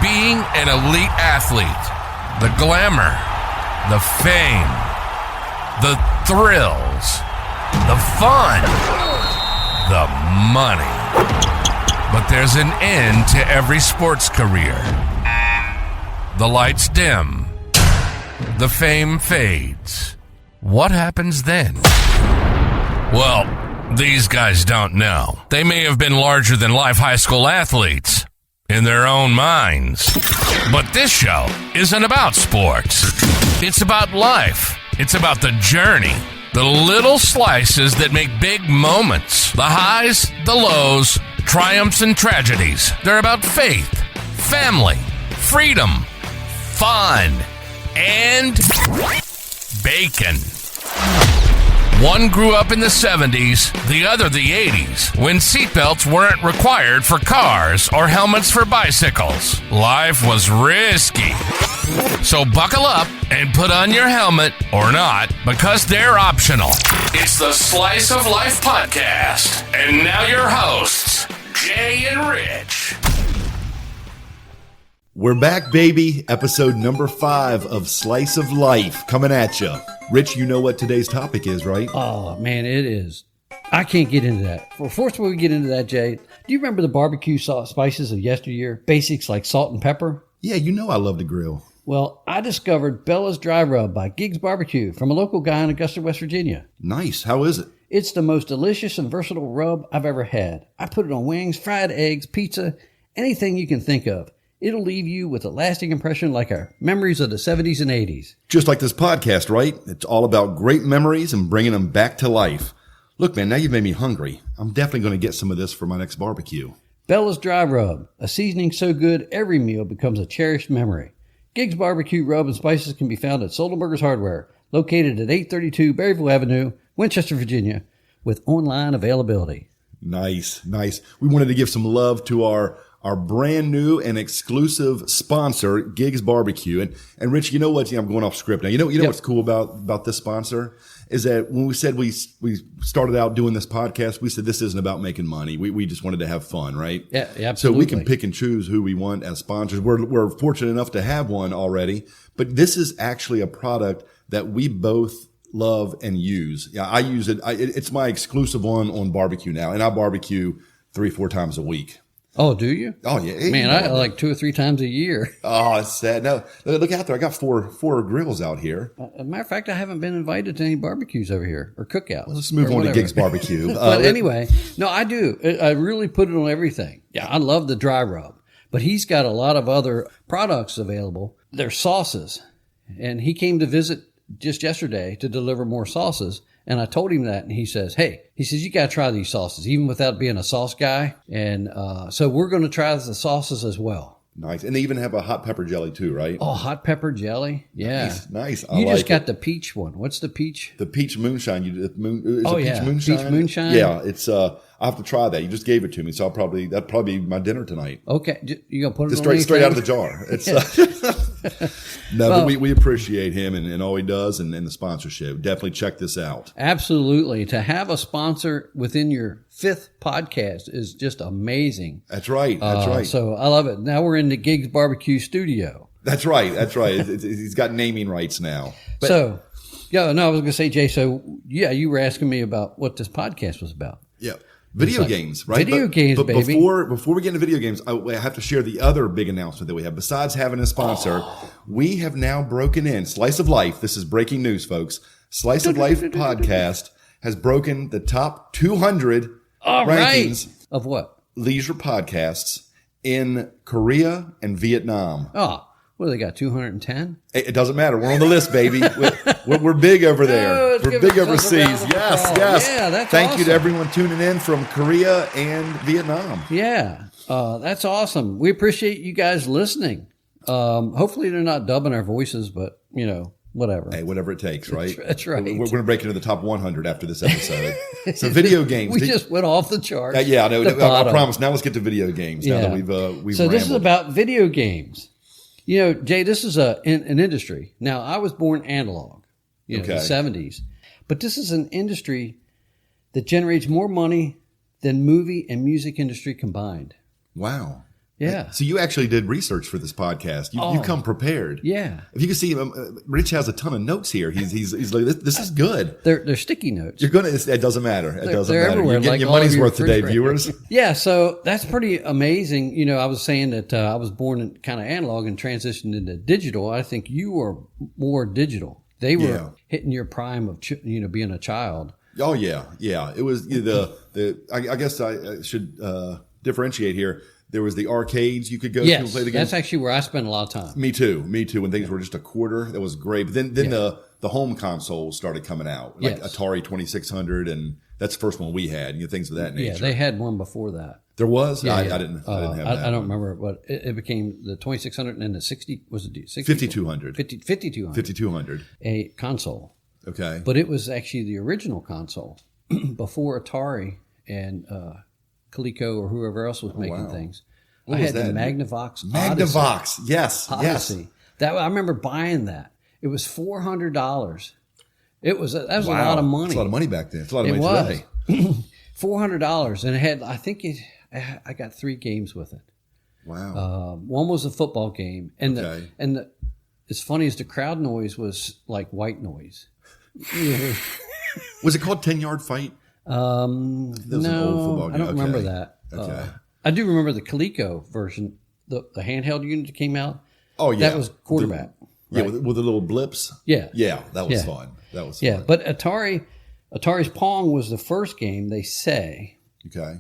being an elite athlete. The glamour, the fame, the thrills, the fun, the money. But there's an end to every sports career. The lights dim. The fame fades. What happens then? Well, these guys don't know. They may have been larger-than-life high school athletes in their own minds. But this show isn't about sports. It's about life. It's about the journey. The little slices that make big moments. The highs, the lows, triumphs and tragedies. They're about faith, family, freedom, fun, and bacon. One grew up in the 70s, the other the 80s, when seatbelts weren't required for cars or helmets for bicycles. Life was risky. So buckle up and put on your helmet, or not, because they're optional. It's the Slice of Life podcast. And now your hosts, Jay and Rich. We're back, baby. Episode number 5 of Slice of Life coming at you. Rich, you know what today's topic is, right? Oh, man, it is. I can't get into that. Well, first, before we get into that, Jay, do you remember the barbecue spices of yesteryear? Basics like salt and pepper? Yeah, you know I love to grill. Well, I discovered Bella's Dry Rub by Giggs Barbecue from a local guy in Augusta, West Virginia. Nice. How is it? It's the most delicious and versatile rub I've ever had. I put it on wings, fried eggs, pizza, anything you can think of. It'll leave you with a lasting impression like our memories of the 70s and 80s. Just like this podcast, right? It's all about great memories and bringing them back to life. Look, man, now you've made me hungry. I'm definitely going to get some of this for my next barbecue. Bella's Dry Rub, a seasoning so good every meal becomes a cherished memory. Giggs Barbecue Rub and Spices can be found at Soldenberger's Hardware, located at 832 Berryville Avenue, Winchester, Virginia, with online availability. Nice, nice. We wanted to give some love to our brand new and exclusive sponsor, Giggs Barbecue. And Rich, you know what? I'm going off script now. You know what's cool about this sponsor is that when we said we started out doing this podcast, we said this isn't about making money. We just wanted to have fun, right? Yeah, absolutely. So we can pick and choose who we want as sponsors. We're fortunate enough to have one already, but this is actually a product that we both love and use. Yeah, I use it. It's my exclusive one on barbecue now, and I barbecue 3-4 times a week. Oh, do you? Oh, yeah. Man, I like 2 or 3 times a year. Oh, it's sad. No, look out there. I got four grills out here. As a matter of fact, I haven't been invited to any barbecues over here or cookouts. Let's move on to Giggs Barbecue. But anyway, no, I do. I really put it on everything. Yeah, I love the dry rub. But he's got a lot of other products available. They're sauces. And he came to visit just yesterday to deliver more sauces. And I told him that, and he says, you got to try these sauces, even without being a sauce guy. And so we're going to try the sauces as well. Nice. And they even have a hot pepper jelly too, right? Oh, hot pepper jelly? Yeah. Nice. You just got the peach one. What's the peach? The peach moonshine. Peach moonshine? Peach moonshine? Yeah, it's I'll have to try that. You just gave it to me, so that'll probably be my dinner tonight. Okay. You going to put it just on straight out of the jar. It's but we appreciate him and all he does and the sponsorship. Definitely check this out. Absolutely. To have a sponsor within your 5th podcast is just amazing. That's right. That's right. So I love it. Now we're in the Giggs Barbecue studio. That's right. He's got naming rights now. But, I was going to say, Jay, you were asking me about what this podcast was about. Yeah. Video games, right? Video games, but baby. Before we get into video games, I have to share the other big announcement that we have. Besides having a sponsor, we have now broken in Slice of Life. This is breaking news, folks. Slice of Life podcast has broken the top 200 rankings of what? Leisure podcasts in Korea and Vietnam. Oh, what do they got, 210? It doesn't matter. We're on the list, baby. We're big over there. We're big overseas. Yes. Yeah, that's Thank you to everyone tuning in from Korea and Vietnam. Yeah, that's awesome. We appreciate you guys listening. Hopefully they're not dubbing our voices, but, whatever. Hey, whatever it takes, right? That's right. We're going to break into the top 100 after this episode. So video games. We just went off the charts. Yeah, I promise. Now let's get to video games. Now that we've So rambled. This is about video games. Jay, this is an industry. Now, I was born analog, in the 70s. But this is an industry that generates more money than movie and music industry combined. Wow. Yeah. So you actually did research for this podcast. You come prepared. Yeah. If you can see, Rich has a ton of notes here. He's like, this is good. They're sticky notes. You're gonna. It doesn't matter. It doesn't they're matter. everywhere, You're getting like your all money's of your worth today, refrigerators. viewers. Yeah, so that's pretty amazing. You know, I was saying that I was born in kind of analog and transitioned into digital. I think you were more digital. They were hitting your prime of being a child. Oh yeah. It was I guess I should differentiate here. There was the arcades you could go to and play the game. That's actually where I spent a lot of time. Me too. When things were just a quarter, that was great. But then the home consoles started coming out, like Atari 2600, and that's the first one we had. Things of that nature. Yeah, they had one before that. There was. Yeah, I didn't have that. I don't remember, but it became the 2600 and then the 5200. 5200. A console. Okay. But it was actually the original console before Atari and Coleco or whoever else was making things. What I was had that? the Magnavox Magnavox. Yes. Odyssey. That I remember buying that. It was $400. That was a lot of money. It's a lot of money back then. It's a lot of money today. $400, and it had. I got 3 games with it. Wow. One was a football game, and Okay. as funny as the crowd noise was like white noise. Was it called 10-Yard Fight? No, was an old football game. I don't remember Okay. that. Okay. I do remember the Coleco version, the handheld unit that came out. Oh yeah. That was quarterback. Yeah, right? with the little blips. Yeah. Yeah, that was Yeah. fun. That was Yeah, fun. but Atari's Pong was the first game, they say. Okay.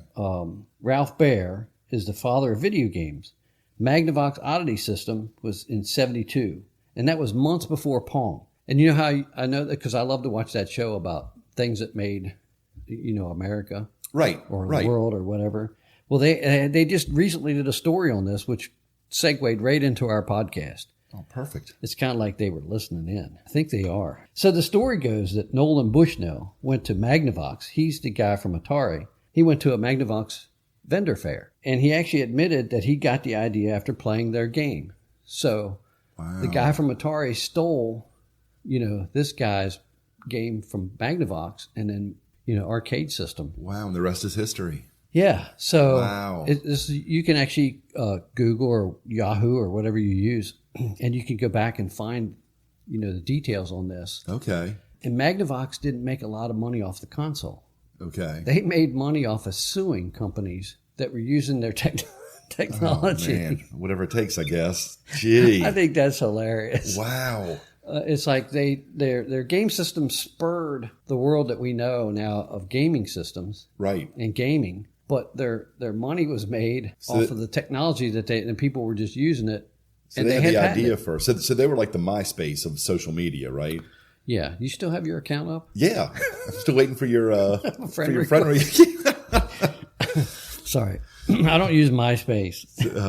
Ralph Baer is the father of video games. Magnavox Odyssey system was in 72, and that was months before Pong. And you know how I know that because I love to watch that show about things that made, America. Right. Or right. the world or whatever. Well, they just recently did a story on this, which segued right into our podcast. Oh, perfect. It's kind of like they were listening in. I think they are. So the story goes that Nolan Bushnell went to Magnavox. He's the guy from Atari. He went to a Magnavox vendor fair, and he actually admitted that he got the idea after playing their game. So the guy from Atari stole, this guy's game from Magnavox and then, arcade system. Wow, and the rest is history. Yeah. So Wow. You can actually Google or Yahoo or whatever you use, and you can go back and find, the details on this. Okay. And Magnavox didn't make a lot of money off the console. Okay. They made money off of suing companies that were using their technology. Oh, man. Whatever it takes, I guess. Gee. I think that's hilarious. Wow. It's like their game system spurred the world that we know now of gaming systems Right. and gaming, but their money was made off of the technology and people were just using it. So and they had the patented idea it. first. So they were like the MySpace of social media, right? Yeah. You still have your account up? Yeah. I'm still waiting for your Friend friend. Sorry. I don't use MySpace.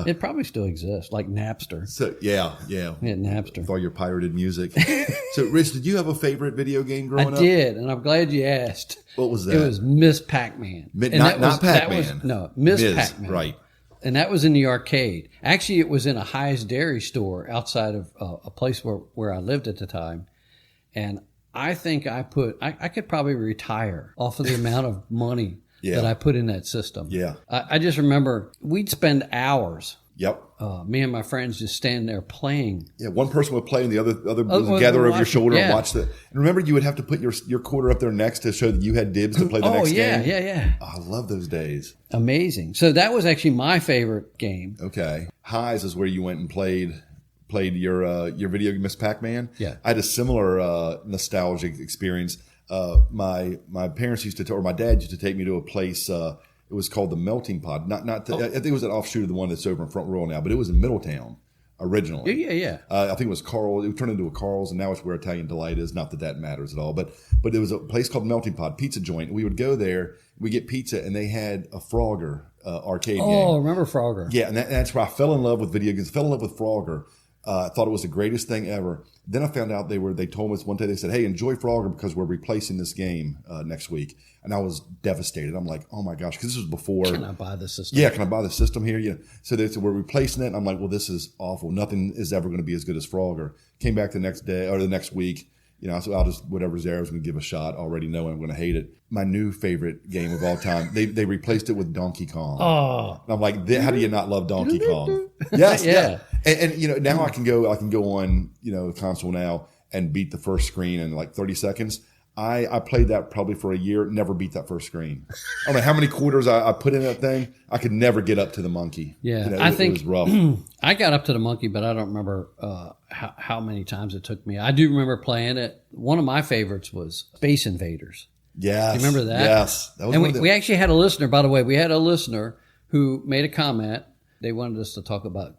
It probably still exists, like Napster. So yeah. Yeah, Napster. With all your pirated music. So, Rich, did you have a favorite video game growing up? I did, and I'm glad you asked. What was that? It was Ms Pac-Man. Not Pac-Man. No, Ms. Pac-Man. Right. And that was in the arcade. Actually, it was in a High's Dairy store outside of a place where I lived at the time. And I think I could probably retire off of the amount of money that I put in that system. Yeah. I just remember we'd spend hours. Yep. Me and my friends just standing there playing. Yeah, one person would play and the other would gather over your shoulder and watch the. And remember, you would have to put your quarter up there next to show that you had dibs to play the next game. Oh, yeah. Oh, I love those days. Amazing. So that was actually my favorite game. Okay. Highs is where you went and played your video game, Ms. Pac-Man. Yeah. I had a similar nostalgic experience. My parents used to, or my dad used to take me to a place. It was called the Melting Pot. I think it was an offshoot of the one that's over in Front Royal now, but it was in Middletown originally. Yeah. I think it was Carl. It turned into a Carl's, and now it's where Italian Delight is. Not that matters at all, but there was a place called Melting Pot Pizza Joint. We would go there, we get pizza, and they had a Frogger arcade game. Oh, remember Frogger? Yeah, and that's where I fell in love with video games. Fell in love with Frogger. I thought it was the greatest thing ever. Then I found out they told us one day, they said, hey, enjoy Frogger because we're replacing this game next week. And I was devastated. I'm like, oh my gosh, because this was before. Can I buy the system? Yeah, can I buy the system here? Yeah. So they said, we're replacing it. And I'm like, well, this is awful. Nothing is ever going to be as good as Frogger. Came back the next day or the next week. So I'll just, whatever's there, I was going to give a shot, already knowing I'm going to hate it. My new favorite game of all time, they replaced it with Donkey Kong. Oh. And I'm like, how do you not love Donkey Kong? Yes, Yeah. And now I can go on, console now and beat the first screen in like 30 seconds. I played that probably for a year, never beat that first screen. I don't know how many quarters I put in that thing. I could never get up to the monkey. Yeah, I think it was rough. I got up to the monkey, but I don't remember how many times it took me. I do remember playing it. One of my favorites was Space Invaders. Yes. Do you remember that? Yes. That was and we actually had a listener, by the way. We had a listener who made a comment. They wanted us to talk about,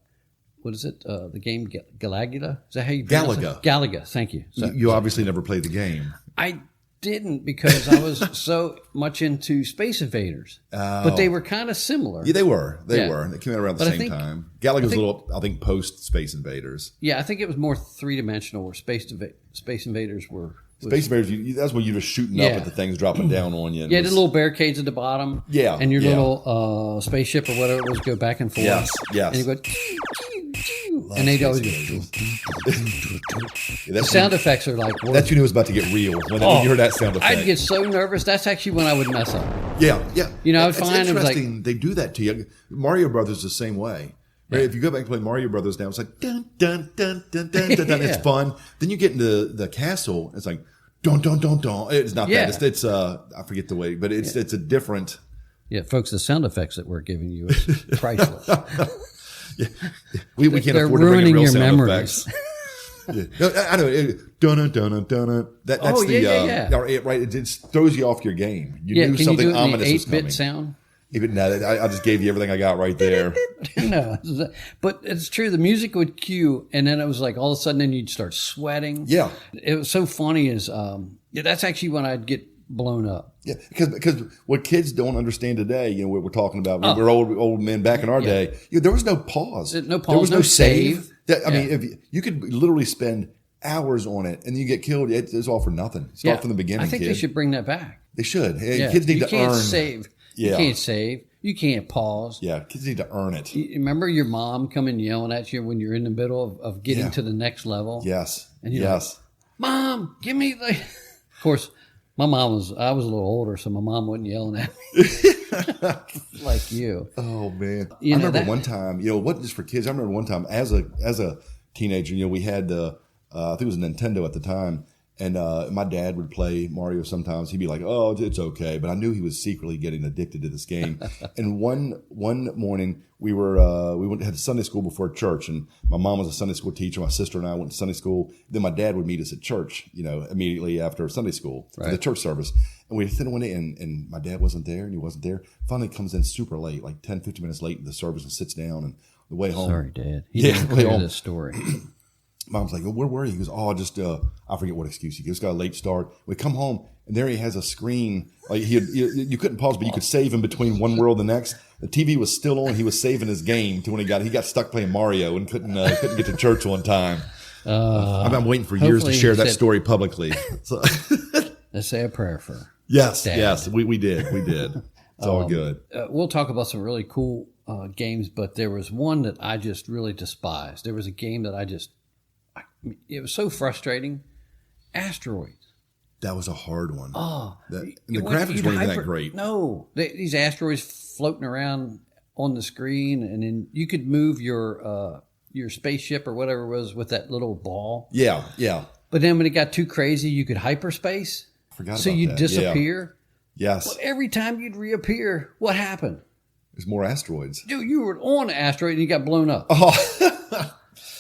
what is it? The game Galaga? Is that how you pronounce Galaga. it? Galaga. Thank you. You obviously never played the game. I didn't, because I was so much into Space Invaders. But they were kind of similar. Yeah, they were. They Yeah. came out around the But same time. Galaga's a little, I think, post Space Invaders. Yeah, I think it was more three-dimensional, where Space Invaders were. Space Invaders, that's when you're just shooting up at the things dropping down on you. Yeah, the little barricades at the bottom. Yeah, And your yeah. little spaceship or whatever it was go back and forth. Yes, yes. And you go, and they'd always go. The sound effects are like, that's when it was about to get real, when you heard that sound effect. I'd get so nervous. That's actually when I would mess up. Yeah. I would find it's it was like, interesting they do that to you. Mario Brothers the same way. Right? If you go back and play Mario Brothers now, it's like dun dun dun dun dun dun. Dun. It's fun. Then you get into the castle. It's like dun dun dun dun. It's not that. It's I forget the way, but it's a different. Yeah, folks, the sound effects that we're giving you is priceless. We can't They're afford to bring in ruining real your sound memories. effects. No, I know. Dun dun dun dun. That's right. It just throws you off your game. You knew can something you do it in ominous the was coming. 8-bit sound? Even no, I just gave you everything I got right there. No, but it's true. The music would cue, and then it was like all of a sudden, then you'd start sweating. Yeah, it was so funny. That's actually when I'd get blown up. Yeah, because what kids don't understand today, what we're talking about, we're old men back in our day. There was no pause. No pause. There was no save. I Yeah. mean, if you could literally spend hours on it, and you get killed, it's all for nothing. Start from the beginning. I think they should bring that back. They should. Hey, kids need to can't earn. Save. Yeah. You can't save. You can't pause. Yeah, kids need to earn it. You remember your mom coming yelling at you when you're in the middle of getting to the next level? Yes. And you're like, Mom, give me the. Of course, I was a little older, so my mom wasn't yelling at me like you. Oh man, I remember one time. It wasn't just for kids. I remember one time as a teenager. We had I think it was a Nintendo at the time. And my dad would play Mario sometimes. He'd be like, "Oh, it's okay," but I knew he was secretly getting addicted to this game. And one morning we went to Sunday school before church, and my mom was a Sunday school teacher. My sister and I went to Sunday school. Then my dad would meet us at church, immediately after Sunday school, for the church service. And we sitting one day, and my dad wasn't there, and he wasn't there. Finally comes in super late, like 10, 15 minutes late in the service, and sits down. And the way home, sorry, Dad, he didn't clear this story. Mom's like, where were you? He goes, I forget what excuse he gives. Got a late start. We come home, and there he has a screen. Like you couldn't pause, but you could save in between one world and the next. The TV was still on. He was saving his game to when he got stuck playing Mario and couldn't get to church on time. I'm waiting for years to share that story publicly. So. Let's say a prayer for Yes, Dad. yes, we did. It's all good. We'll talk about some really cool games, but there was one that I just really despised. There was a game that it was so frustrating. Asteroids. That was a hard one. Oh, the graphics weren't even that great. No, these asteroids floating around on the screen, and then you could move your spaceship or whatever it was with that little ball. Yeah. But then when it got too crazy, you could hyperspace. I forgot so about you'd that. disappear. Yeah. Yes. But every time you'd reappear, what happened? There's more asteroids. Dude, you were on an asteroid and you got blown up. Oh.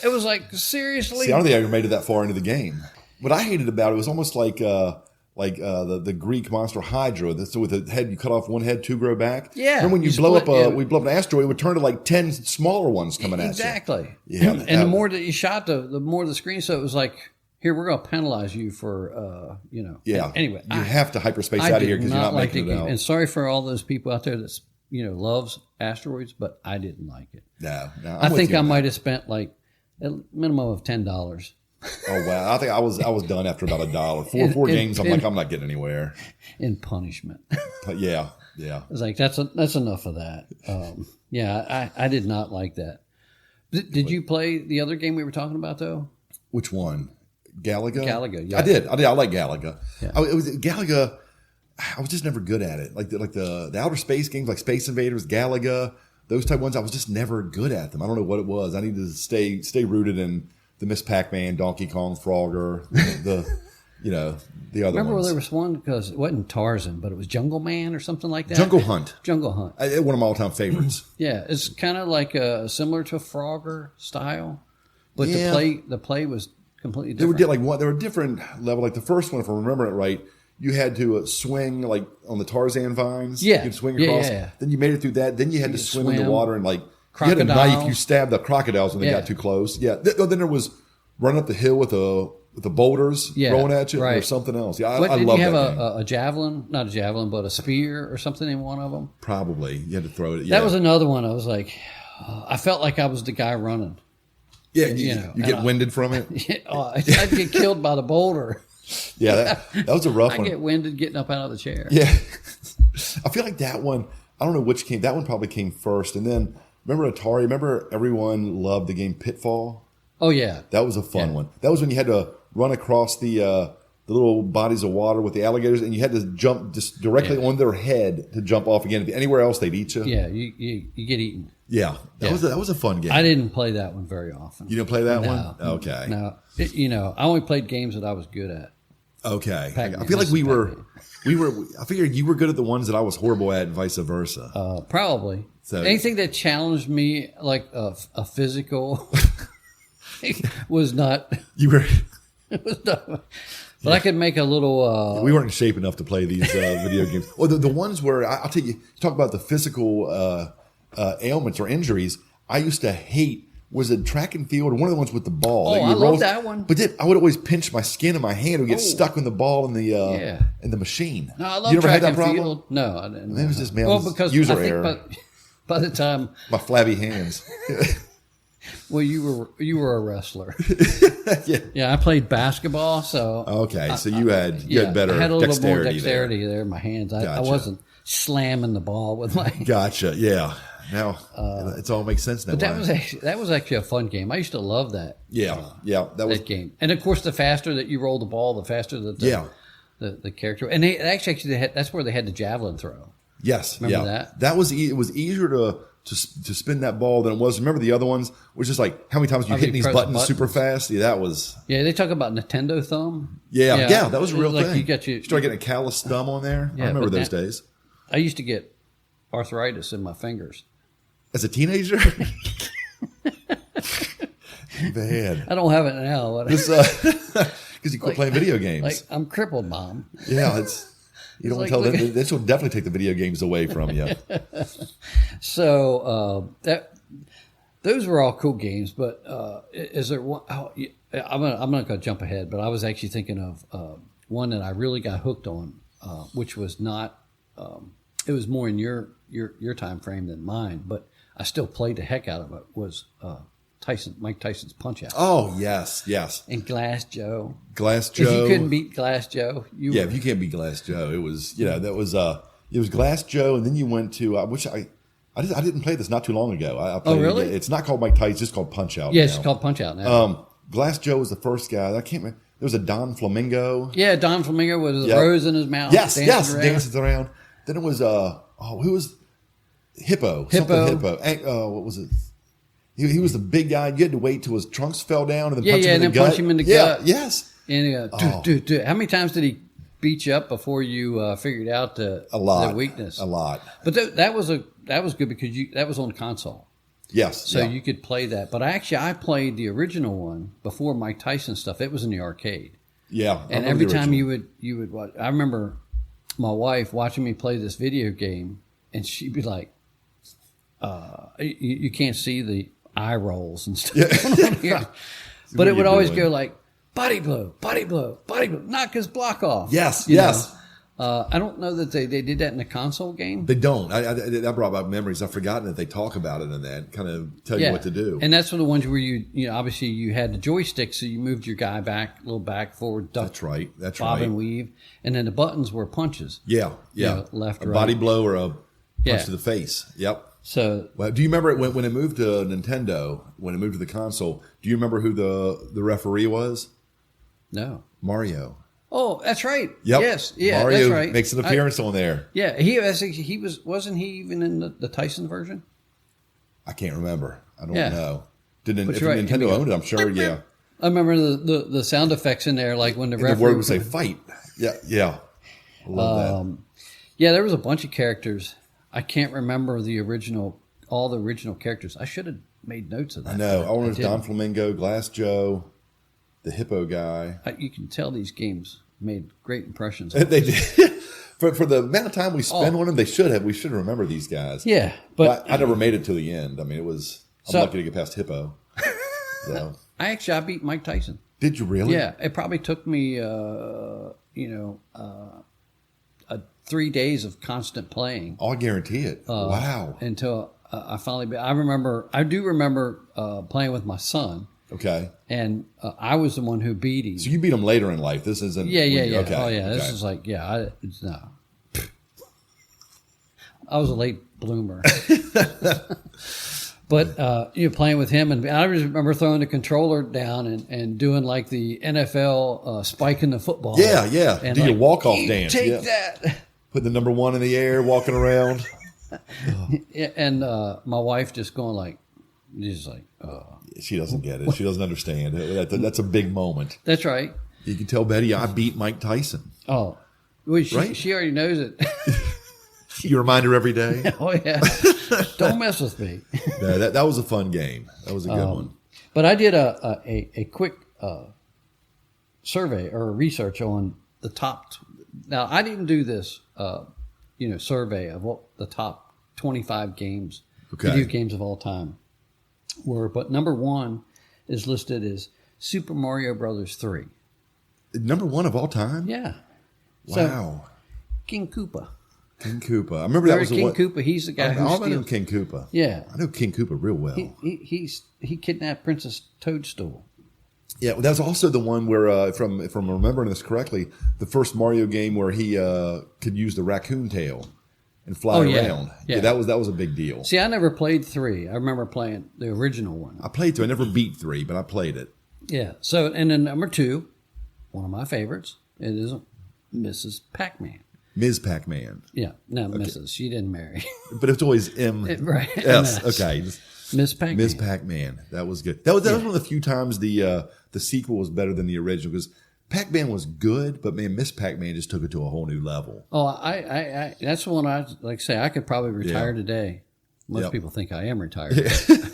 It was like, seriously? See, I don't think I ever made it that far into the game. What I hated about it was almost like the Greek monster Hydra. So with the head, you cut off one head, two grow back. Yeah. Remember when we blow up an asteroid, it would turn to like 10 smaller ones coming at you. Exactly. Yeah. And the more that you shot, the more the screen. So it was like, here, we're going to penalize you for, Yeah. Anyway. You have to hyperspace out of here because you're not making it out. And sorry for all those people out there that's, loves asteroids, but I didn't like it. No. I think I might have spent like a minimum of $10. Oh wow! I think I was done after about $1. Four games. I'm not getting anywhere. In punishment. But yeah. I was like, that's enough of that. I did not like that. Did you play the other game we were talking about though? Which one? Galaga? Galaga, yeah. I did. I like Galaga. Yeah. It was Galaga. I was just never good at it. Like the outer space games, like Space Invaders, Galaga, those type ones. I was just never good at them. I don't know what it was. I needed to stay rooted in the Ms Pac-Man, Donkey Kong, Frogger, the other Remember ones. there was one, because it wasn't Tarzan, but it was Jungle Man or something like that? Jungle Hunt. Jungle Hunt. One of my all-time favorites. Yeah, it's kind of like similar to Frogger style, but Yeah. the play was completely They were different. there were different level. Like the first one, if I remember it right, you had to swing like on the Tarzan vines. Yeah. You could swing Yeah, across. yeah, yeah. Then you made it through that. Then you had to swim in the swim. water and like you had a Crocodiles. knife. You stabbed the crocodiles when they Yeah. got too close. Yeah. Then there was running up the hill with the boulders rolling at you. right. Or something else. Yeah, What, I did love you have that game. a javelin? Not a javelin, but a spear or something in one of them? Probably you had to throw it. Yeah. That was another one. I was like, I felt like I was the guy running. yeah. you get winded from it. I'd get killed by the boulder. Yeah, that was a rough I one. get winded getting up out of the chair. Yeah. I feel like that one, I don't know which came, that one probably came first. And then, remember Atari? Remember everyone loved the game Pitfall? Oh, yeah. That was a fun one. That was when you had to run across the little bodies of water with the alligators, and you had to jump just directly on their head to jump off again. Anywhere else, they'd eat you. Yeah, you get eaten. Yeah. That was a fun game. I didn't play that one very often. You didn't play that No. one? Okay. No. I only played games that I was good at. Okay. Pac-Man. I feel like This is I figured you were good at the ones that I was horrible at and vice versa. Probably. So- Anything that challenged me, like a physical, was not. You were... But I could make a little. We weren't in shape enough to play these video games. Well, the ones where I'll tell you, talk about the physical ailments or injuries. I used to hate was it track and field or one of the ones with the ball. Oh, I love that one. But then I would always pinch my skin in my hand and get stuck in the ball in the machine. No, I love you never track had that and problem? field. No, I didn't. It was just because user I think error. by the time, My flabby hands. well, you were a wrestler. Yeah. Yeah, I played basketball, so Okay, so you had better I had a little more dexterity dexterity there in my hands. I Gotcha. wasn't slamming the ball with my. Gotcha. Yeah. Now it all makes sense now. But that was actually a fun game. I used to love that. That was That game, and of course, the faster that you roll the ball, the faster that the character. And they actually that's where they had the javelin throw. Yes. Remember yeah. that? That was it was easier to spin that ball than it was. Remember the other ones was just like how many times you How hit you these press the buttons super fast. Yeah, that was Yeah, they talk about Nintendo thumb. yeah, that was a real like thing. You started getting a callous thumb on there. Yeah, I remember but those days. I used to get arthritis in my fingers. As a teenager, man, I don't have it now. But because you quit playing video games. like I'm crippled, Mom. Yeah, you don't want to like, tell look them. This will definitely take the video games away from you. So those were all cool games. But is there one? I'm not going to jump ahead, but I was actually thinking of one that I really got hooked on, which was not. It was more in your time frame than mine, but I still played the heck out of it. Was Mike Tyson's Punch Out? Oh yes, And Glass Joe. Glass Joe. If you couldn't beat Glass Joe, if you can't beat Glass Joe, it was that was it was Glass Joe, and then you went to which I didn't play this not too long ago. I played really? It's not called Mike Tyson, it's just called Punch Out. Yeah, now. it's called Punch Out now. Glass Joe was the first guy. I can't remember. There was a Don Flamingo. Yeah, Don Flamingo with his Yep. rose in his mouth. Yes, dancing around. dances around. Then it was who was Hippo? Something Hippo. What was it? He was the big guy. You had to wait till his trunks fell down and then punch him in the gut. punch him in the yeah, gut. Yes. And dude, how many times did he beat you up before you figured out the weakness? A lot. But that was good because that was on console, Yes. so you could play that. But I played the original one before Mike Tyson stuff. It was in the arcade. Yeah. And every time you would watch, I remember my wife watching me play this video game, and she'd be like, "You can't see the eye rolls and stuff going on here," but it would always go like body blow, body blow, body blow, knock his block off. Yes. You Yes. know? I don't know that they did that in a console game. They don't. That brought back memories. I've forgotten that they talk about it in that, kind of tell you what to do. And that's for the ones where you obviously you had the joystick, so you moved your guy back, a little back, forward, duck. That's right. That's bob right. and weave. And then the buttons were punches. Yeah. Left, a right. body blow or a Yeah. punch to the face. Yep. So Well, do you remember it when it moved to Nintendo? When it moved to the console, do you remember who the referee was? No. Mario. Oh, that's right. Yep. Yes. Yeah, Mario that's right. makes an appearance on there. Yeah, wasn't he even in the Tyson version? I can't remember. I don't Yeah. know. Didn't But if you're right. Nintendo owned it, I'm sure. Yeah. I remember the sound effects in there, like when the And referee the word would say fight. Yeah. Yeah. I love that. Yeah, there was a bunch of characters. I can't remember all the original characters. I should have made notes of that. I know. I wanted didn't. Don Flamingo, Glass Joe, the hippo guy. You can tell these games made great impressions. They did. For the amount of time we spent on them, we should remember these guys. Yeah, but I never made it to the end. I mean, I'm So- lucky to get past hippo. So. I beat Mike Tyson. Did you really? Yeah, it probably took me, 3 days of constant playing. Oh, I guarantee it. Wow. Until I finally. I do remember playing with my son, Okay. and I was the one who beat him. So you beat him later in life. This isn't. Yeah. Okay. Oh yeah, this okay. is like no. I was a late bloomer. But playing with him, and I just remember throwing the controller down and doing like the NFL spiking the football. Yeah. And Do like, your walk-off "You dance. Take Yeah. that. Put the number 1 in the air, walking around. Yeah, and my wife just going like, just like, She doesn't get it. She doesn't understand. That's a big moment. that's right. You can tell Betty I beat Mike Tyson. Oh, well, Right? she already knows it. You remind her every day. Oh yeah, don't mess with me. No, that was a fun game. That was a good one. But I did a quick survey or research on the top. Now I didn't do this, survey of what the top 25 games, Okay. video games of all time were. But number 1 is listed as Super Mario Brothers 3. Number 1 of all time. Yeah. Wow. So, King Koopa. King Koopa. I remember that was the King one. Koopa. He's the guy I who know steals. King Koopa. Yeah. I know King Koopa real well. He kidnapped Princess Toadstool. Yeah, that was also the one where, if I'm remembering this correctly, the first Mario game where he could use the raccoon tail and fly around. Yeah. That was a big deal. See, I never played 3. I remember playing the original one. I played 2. I never beat 3, but I played it. Yeah. So, and then number 2, one of my favorites, it is Mrs. Pac-Man. Ms Pac-Man. Yeah. No, Mrs. She didn't marry. But it's always M. Right. S. MS. Okay. Miss Pac-Man. Ms Pac-Man. That was good. That was one of the few times the sequel was better than the original because Pac-Man was good, but man, Ms Pac-Man just took it to a whole new level. Oh, I that's the one I like say I could probably retire today. Most Yep. people think I am retired.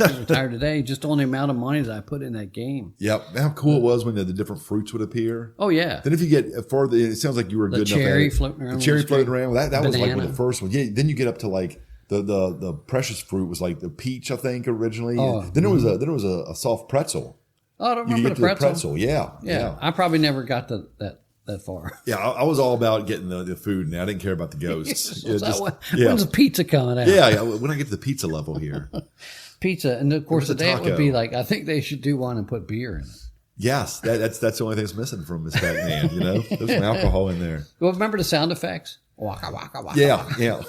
I'm retired today just on the amount of money that I put in that game. Yep. How cool it was when the different fruits would appear. Oh yeah. Then if you get further, it sounds like you were good cherry enough. floating around The on cherry the floating street. around. That was like one of Banana. the first ones. Yeah. Then you get up to like the precious fruit was like the peach, I think, originally. Oh. Then there was a soft pretzel. Oh, I don't You could remember get the to pretzel. the pretzel. Yeah. Yeah. I probably never got to that far. Yeah, I was all about getting the food, and I didn't care about the ghosts. Yeah, When's the pizza coming out? yeah, when I get to the pizza level here. Pizza, and of course It was a today it would taco. be like I think they should do one and put beer in it. Yes, that's the only thing that's missing from Ms Pac-Man. There's some alcohol in there. Well, remember the sound effects? Waka waka waka. Yeah.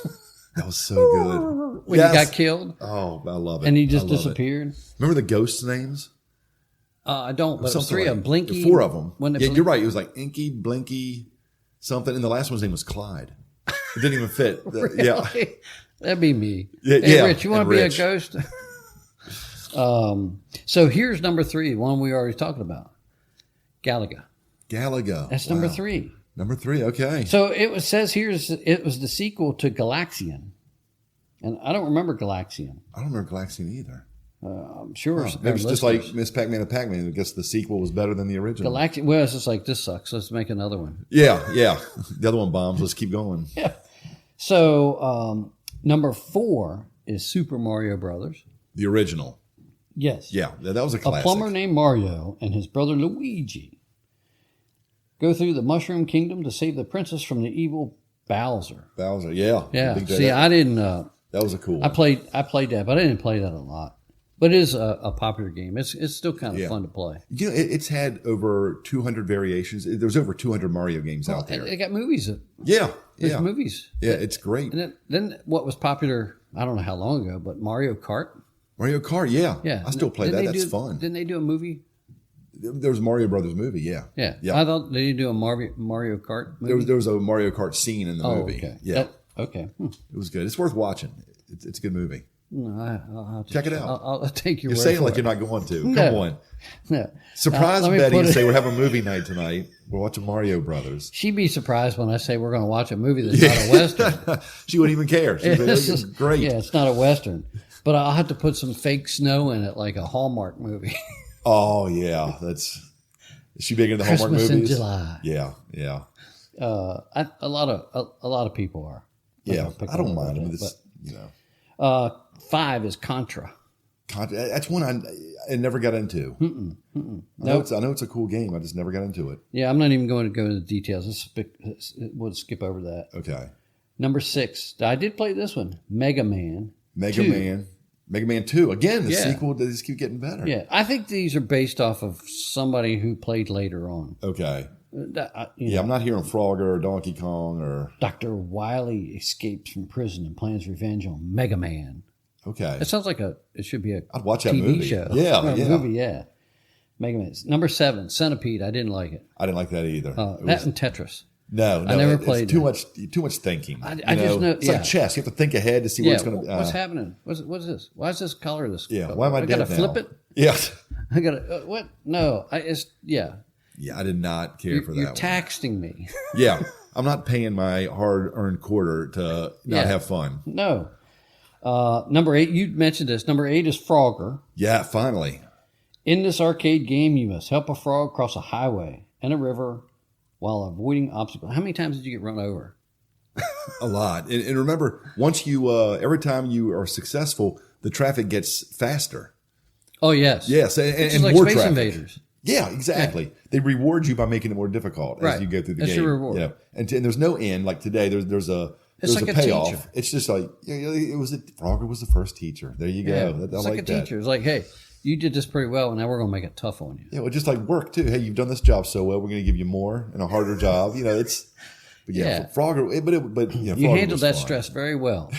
That was so good. When you got killed Oh, I love it. and he just I love it. disappeared. Remember the ghosts' names? I don't, but it was Something 3 of them. like- Blinky. 4 of them. Wasn't it Yeah, Blink- you're right. It was like Inky, Blinky, something, and the last one's name was Clyde. It didn't even fit. Yeah. Really? That'd be me. Yeah, Hey, yeah, Rich, you want and to be a Rich. ghost? So here's number 3, one we already talked about. Galaga. Galaga. That's number Wow. 3. Number 3. Okay. So says here it was the sequel to Galaxian. And I don't remember Galaxian. I don't remember Galaxian either. I'm sure. Maybe it's our just listeners- like Ms Pac-Man and Pac-Man. I guess the sequel was better than the original. Galaxian. Well, it's just like, this sucks. Let's make another one. Yeah. The other one bombs. Let's keep going. Yeah. So number 4 is Super Mario Brothers. The original. Yes. Yeah, that was a A classic. plumber named Mario and his brother Luigi go through the Mushroom Kingdom to save the princess from the evil Bowser. Bowser. Yeah. Yeah. Big- See, that, I didn't. that was a cool I one. played that, but I didn't play that a lot. But it is a popular game. It's still kind of Yeah. fun to play. It's had over 200 variations. There's over 200 Mario games out there. They got movies. Yeah. There's Yeah. movies. Yeah, it's great. And then what was popular? I don't know how long ago, but Mario Kart. Mario Kart, yeah. Yeah, I still play Didn't that. they That's do- fun. Didn't they do a movie? There was a Mario Brothers movie, yeah. Yeah. Yeah. I thought they did do a Mario Kart movie. There was a Mario Kart scene in the movie. Okay. Yeah. Okay. It was good. It's worth watching. It's a good movie. No, I'll have to Check it out. I'll take your You're word saying for like it. you're not going to. No. Come on. No. Surprise let me Betty put and it- say we're having a movie night tonight. We're watching Mario Brothers. She'd be surprised when I say we're going to watch a movie that's not a Western. She wouldn't even care. She'd be like, It's "This is just- great. Yeah, it's not a Western. But I'll have to put some fake snow in it like a Hallmark movie. Oh, yeah. Is she big into Hallmark Christmas movies? in July. Yeah. A lot of people are. Yeah. Pick I don't on mind. I that, mean, this, but, 5 is Contra. that's one I never got into. I know it's a cool game. I just never got into it. Yeah, I'm not even going to go into the details. We'll skip over that. Okay. Number 6. I did play this one. Mega Man. Mega 2. Man 2. Again, the Yeah. sequel, they just keep getting better. Yeah, I think these are based off of somebody who played later on. Okay. You Yeah, I'm not hearing Frogger or Donkey Kong or. Dr. Wily escapes from prison and plans revenge on Mega Man. Okay. It sounds like it should be a I'd watch that TV movie. show. Yeah, Or a yeah. movie, yeah. Mega Man. Number 7, Centipede. I didn't like it. I didn't like that either. That and Tetris. No, I never it's played too it. much thinking. I just know. It's yeah. like chess. You have to think ahead to see Yeah, what's going to. what's happening? What's this? Why is this color this? Yeah. Why am I I dead gotta now? flip it. Yeah. I gotta what? No, yeah. Yeah, I did not care for that. You're one. taxing me. Yeah, I'm not paying my hard-earned quarter to not have fun. No. Number 8. You mentioned this. Number 8 is Frogger. Yeah, finally. In this arcade game, you must help a frog cross a highway and a river while avoiding obstacles. How many times did you get run over? A lot. And remember, once you, every time you are successful, the traffic gets faster. Oh, yes. Yes, It's and like more Space traffic. Invaders. Yeah, exactly. They reward you by making it more difficult as Right. you go through the That's game. your reward. Yeah, and there's no end. Like today, there's a like a payoff. teacher. It's just like Frogger was the first teacher. There you go. Yeah. I It's like like a that. teacher. It's like, hey, you did this pretty well, and now we're going to make it tough on you. Yeah, well, just like work too. Hey, you've done this job so well, we're going to give you more and a harder job. But Yeah. Frogger. But You Frogger handled was that fun. stress very well.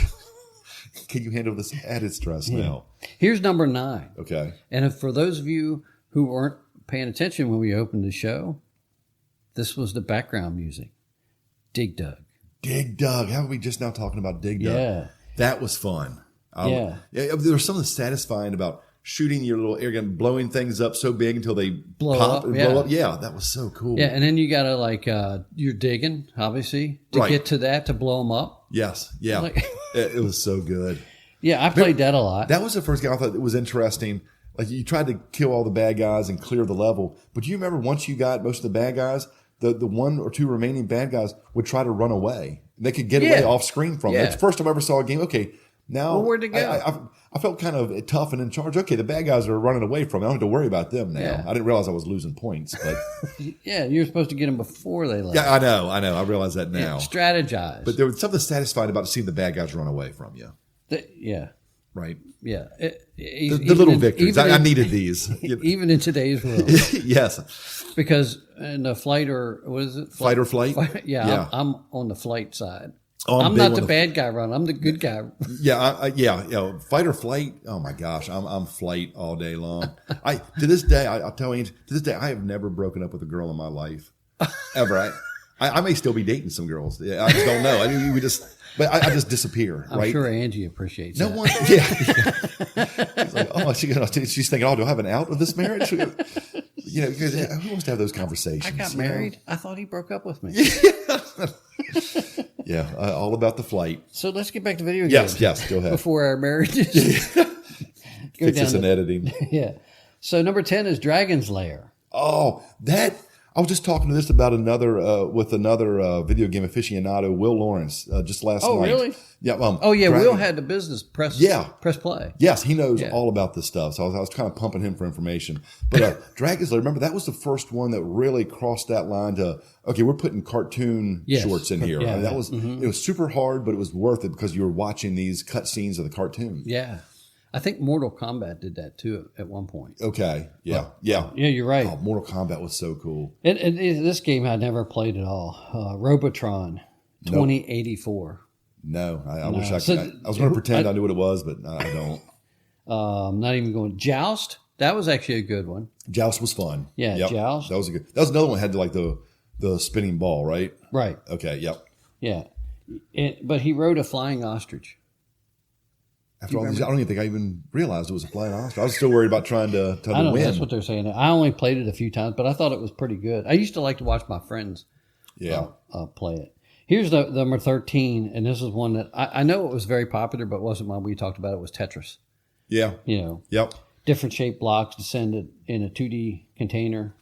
Can you handle this added stress now? Here's number 9. Okay. And for those of you who weren't paying attention when we opened the show, this was the background music. Dig Dug. Dig Dug. How are we just now talking about Dig Dug? Yeah. That was fun. Yeah. There was something satisfying about shooting your little air gun, blowing things up so big until they Blow pop up, and yeah. blow up. Yeah, that was so cool. Yeah, and then you got to you're digging, obviously, to Right. get to that, to blow them up. Yes. Yeah. Like- it was so good. Yeah, I played that a lot. That was the first game I thought it was interesting. Like you tried to kill all the bad guys and clear the level, but you remember once you got most of the bad guys, the 1 or 2 remaining bad guys would try to run away. They could get away off screen from it. Yeah. That's the first time I ever saw a game. Okay, now Well, where'd it go? I felt kind of tough and in charge. Okay, the bad guys are running away from me. I don't have to worry about them now. Yeah. I didn't realize I was losing points, but Yeah, you're supposed to get them before they left. yeah, I know. I realize that now. Strategize. But there was something satisfying about seeing the bad guys run away from you, Yeah, right? yeah. The little victories. I needed these. Even in today's world. Yes. Because in the flight or what is it? Fight or flight? Yeah. I'm on the flight side. Oh, I'm big not on the bad guy running. I'm the good guy. Yeah. Fight or flight. Oh my gosh, I'm flight all day long. To this day, I'll tell you, to this day, I have never broken up with a girl in my life, ever. I may still be dating some girls. I just don't know. I just disappear. I'm right? sure Angie appreciates No that. one. Yeah. She's like, she's thinking, oh, do I have an out of this marriage? Because who wants to have those conversations? I got married. I thought he broke up with me. Yeah, all about the flight. So let's get back to video games. Yes, go ahead. Before our marriages. Go Fix down this in the- editing. Yeah. So number 10 is Dragon's Lair. Oh, that. I was just talking to this about another video game aficionado, Will Lawrence, just last night. Oh, really? Yeah. Will had the business press play. Yes, he knows all about this stuff. So I was kind of pumping him for information. But Dragon's Lair, remember, that was the first one that really crossed that line to, okay, we're putting cartoon shorts in here. Yeah, I mean, it was super hard, but it was worth it because you were watching these cut scenes of the cartoon. Yeah. I think Mortal Kombat did that too at one point. Okay. Yeah. Yeah, you're right. Oh, Mortal Kombat was so cool. And this game I never played at all. Robotron 2084. No, I wish I So- could. I was going to pretend I knew what it was, but I don't. Not even going. Joust That was actually a good one. Joust was fun. Yeah, Joust. That was a good. That was another one that had like the spinning ball, right? Right. Okay. Yep. Yeah. But he rode a flying ostrich. After all these, I don't even think I even realized it was a flying ostrich. I was still worried about trying to I know, win. that's what they're saying. I only played it a few times, but I thought it was pretty good. I used to like to watch my friends play it. Here's the number 13, and this is one that I know it was very popular, but wasn't one we talked about. It was Tetris. Yeah. You know. Yep. Different shaped blocks descended in a 2D container,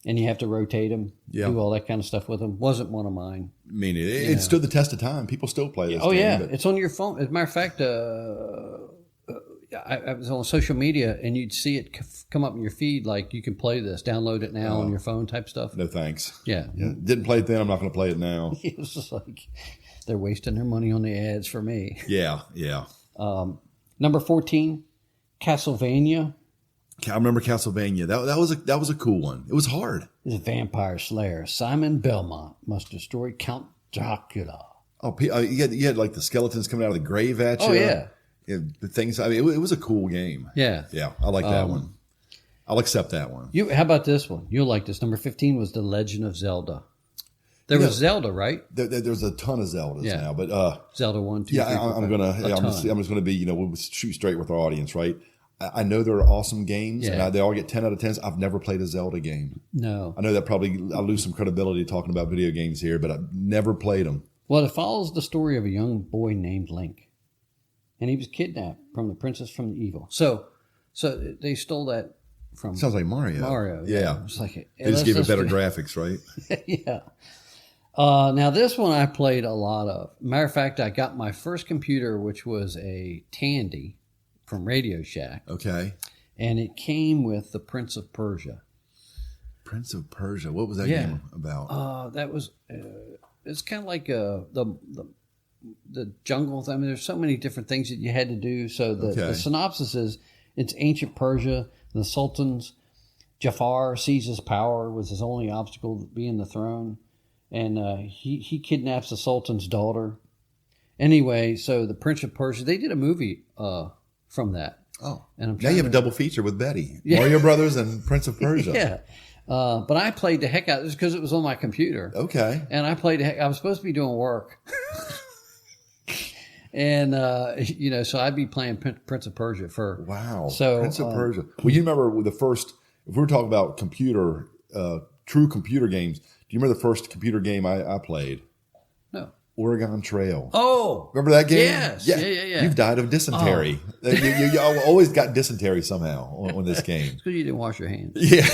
and you have to rotate them, do all that kind of stuff with them. Wasn't one of mine. I mean, it stood the test of time. People still play this. Oh, game, yeah. but... It's on your phone. As a matter of fact, I was on social media, and you'd see it come up in your feed like you can play this, download it now on your phone type stuff. No thanks. Yeah. Didn't play it then. I'm not going to play it now. It was just like they're wasting their money on the ads for me. Yeah. Number 14, Castlevania. I remember Castlevania. That was a cool one. It was hard. It's a vampire slayer. Simon Belmont must destroy Count Dracula. Oh, you had like the skeletons coming out of the grave at you. Oh, yeah. The things. I mean, it was a cool game. Yeah. Yeah. I like that one. I'll accept that one. How about this one? You'll like this. Number 15 was The Legend of Zelda. There was Zelda, right? There's a ton of Zeldas now, but Zelda 1, 2, 3, I'm just gonna be, we'll shoot straight with our audience, right? I know they're awesome games, and they all get 10 out of 10s. I've never played a Zelda game. No. I know that probably I lose some credibility talking about video games here, but I've never played them. Well, it follows the story of a young boy named Link, and he was kidnapped from the princess from the evil. So they stole that from. Sounds like Mario. Mario, yeah. It's like they just gave it better graphics, right? Yeah. Now this one I played a lot of. Matter of fact, I got my first computer, which was a Tandy from Radio Shack. Okay. And it came with the Prince of Persia. Prince of Persia. What was that game about? That was. It's kind of like the jungle. I mean, there's so many different things that you had to do. So the synopsis is: it's ancient Persia. The Sultan's Jafar seizes power with his only obstacle being the throne, and he kidnaps the Sultan's daughter. Anyway, so the Prince of Persia. They did a movie from that. Oh, and now you have a double feature with Betty, Mario Brothers, and Prince of Persia. Yeah. But I played the heck out of this because it was on my computer. Okay. And I played the heck. I was supposed to be doing work. And, so I'd be playing Prince of Persia for. Wow. So, Prince of Persia. Well, you remember the first, if we were talking about true computer games, do you remember the first computer game I played? No. Oregon Trail. Oh. Remember that game? Yes. Yeah. You've died of dysentery. Oh. You always got dysentery somehow on this game. It's because you didn't wash your hands. Yeah.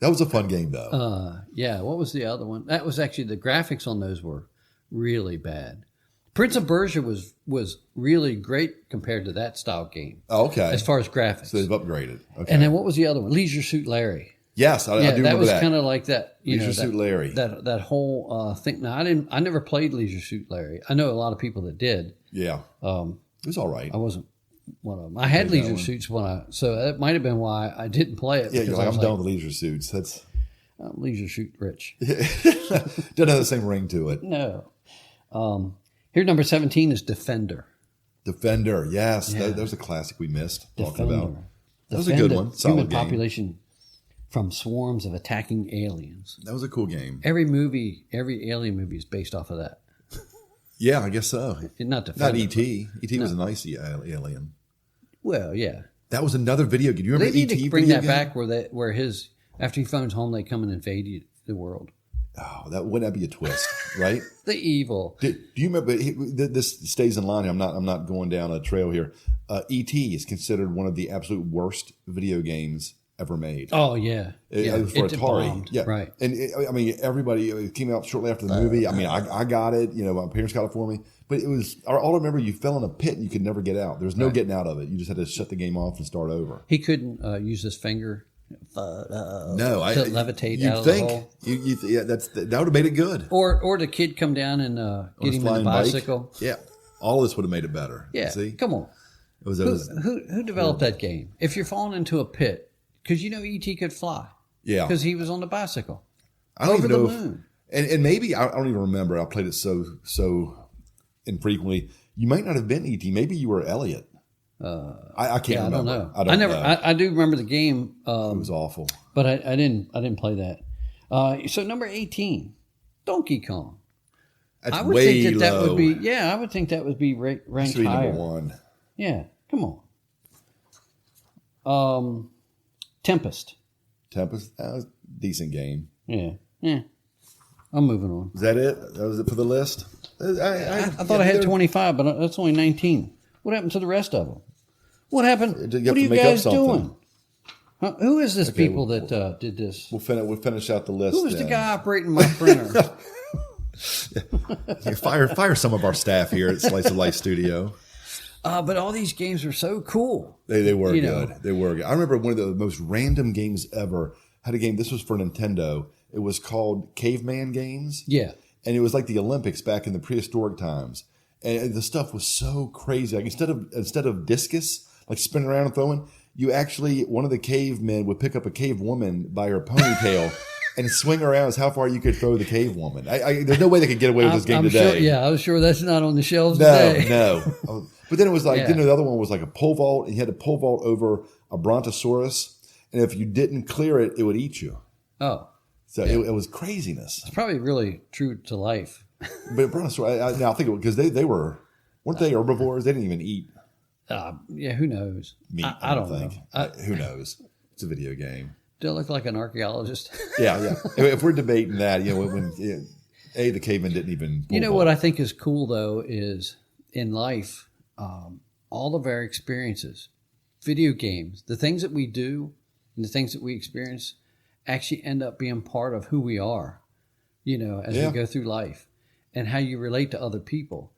That was a fun game, though. Yeah. What was the other one? That was actually, the graphics on those were really bad. Prince of Persia was really great compared to that style game. Oh, okay. As far as graphics. So they've upgraded. Okay. And then what was the other one? Leisure Suit Larry. Yes, I do remember that. That was kind of like that. Leisure Suit Larry. That whole thing. Now, I never played Leisure Suit Larry. I know a lot of people that did. Yeah. It was all right. I wasn't one of them. I had Leisure Suits so that might have been why I didn't play it. Yeah, you're like, I'm done with Leisure Suits. That's Leisure Suit rich. Doesn't have the same ring to it. No. Here, number 17 is Defender. Defender, yes. Yeah. That was a classic we missed talking about. That was a good one. Solid human game. Population from swarms of attacking aliens. That was a cool game. Every alien movie is based off of that. Yeah, I guess so. Not Defender. Not E.T. E.T. was a nice alien. Well, yeah. That was another video game. Do you remember E.T.? They need to bring that back where after he phones home, they come and invade the world. Oh, wouldn't that be a twist, right? The evil. Do you remember? This stays in line here. I'm not going down a trail here. E.T. is considered one of the absolute worst video games ever made. Oh yeah, it was for Atari. Bombed. Yeah, right. And everybody, it came out shortly after the movie. I mean, I got it. My parents got it for me. But it was all I remember. You fell in a pit and you could never get out. There was no getting out of it. You just had to shut the game off and start over. He couldn't use his finger. No, to levitate out of the hole. That would have made it good. Or the kid come down and get him in the bicycle. Bike. Yeah, all of this would have made it better. Yeah, see? Come on. Who developed that game? If you're falling into a pit, because E.T. could fly. Yeah, because he was on the bicycle. I don't over even know the moon. And maybe I don't even remember. I played it so infrequently. You might not have been E.T. Maybe you were Elliot. I can't remember. I don't know. I don't know. I do remember the game. It was awful. But I didn't play that. So number 18, Donkey Kong. That's I would way think that low. would be. Yeah, I would think that would be ranked Should be higher. number 1. Yeah, come on. Tempest. Tempest, that was a decent game. Yeah. I'm moving on. Is that it? That was it for the list? I thought I had 25, but that's only 19. What happened to the rest of them? What happened? You have What are to you make up guys something. doing? Who is this people we'll- that did this? We'll finish out the list. Who was the then. guy operating my printer? Yeah, fire some of our staff here at Slice of Life Studio. But all these games were so cool. They were You good. know. They were good. I remember one of the most random games ever. Had a game. This was for Nintendo. It was called Caveman Games. Yeah. And it was like the Olympics back in the prehistoric times. And the stuff was so crazy. Like instead of discus, like spinning around and throwing, you actually, one of the cavemen would pick up a cave woman by her ponytail and swing her around as how far you could throw the cave woman. There's no way they could get away with this game I'm today. Sure, I was sure that's not on the shelves No, today. no. But then it was like, Yeah. then the other one was like a pole vault, and you had to pole vault over a brontosaurus. And if you didn't clear it, it would eat you. Oh, So it was craziness. it's probably really true to life. But brontosaurus, I think because they weren't they herbivores? They didn't even eat Yeah, who knows? meat. I don't think. know. Who knows? It's a video game. Do I look like an archaeologist? Yeah. If we're debating that, when the caveman didn't even. You know what I think is cool, though, is in life, all of our experiences, video games, the things that we do and the things that we experience actually end up being part of who we are, as we go through life and how you relate to other people.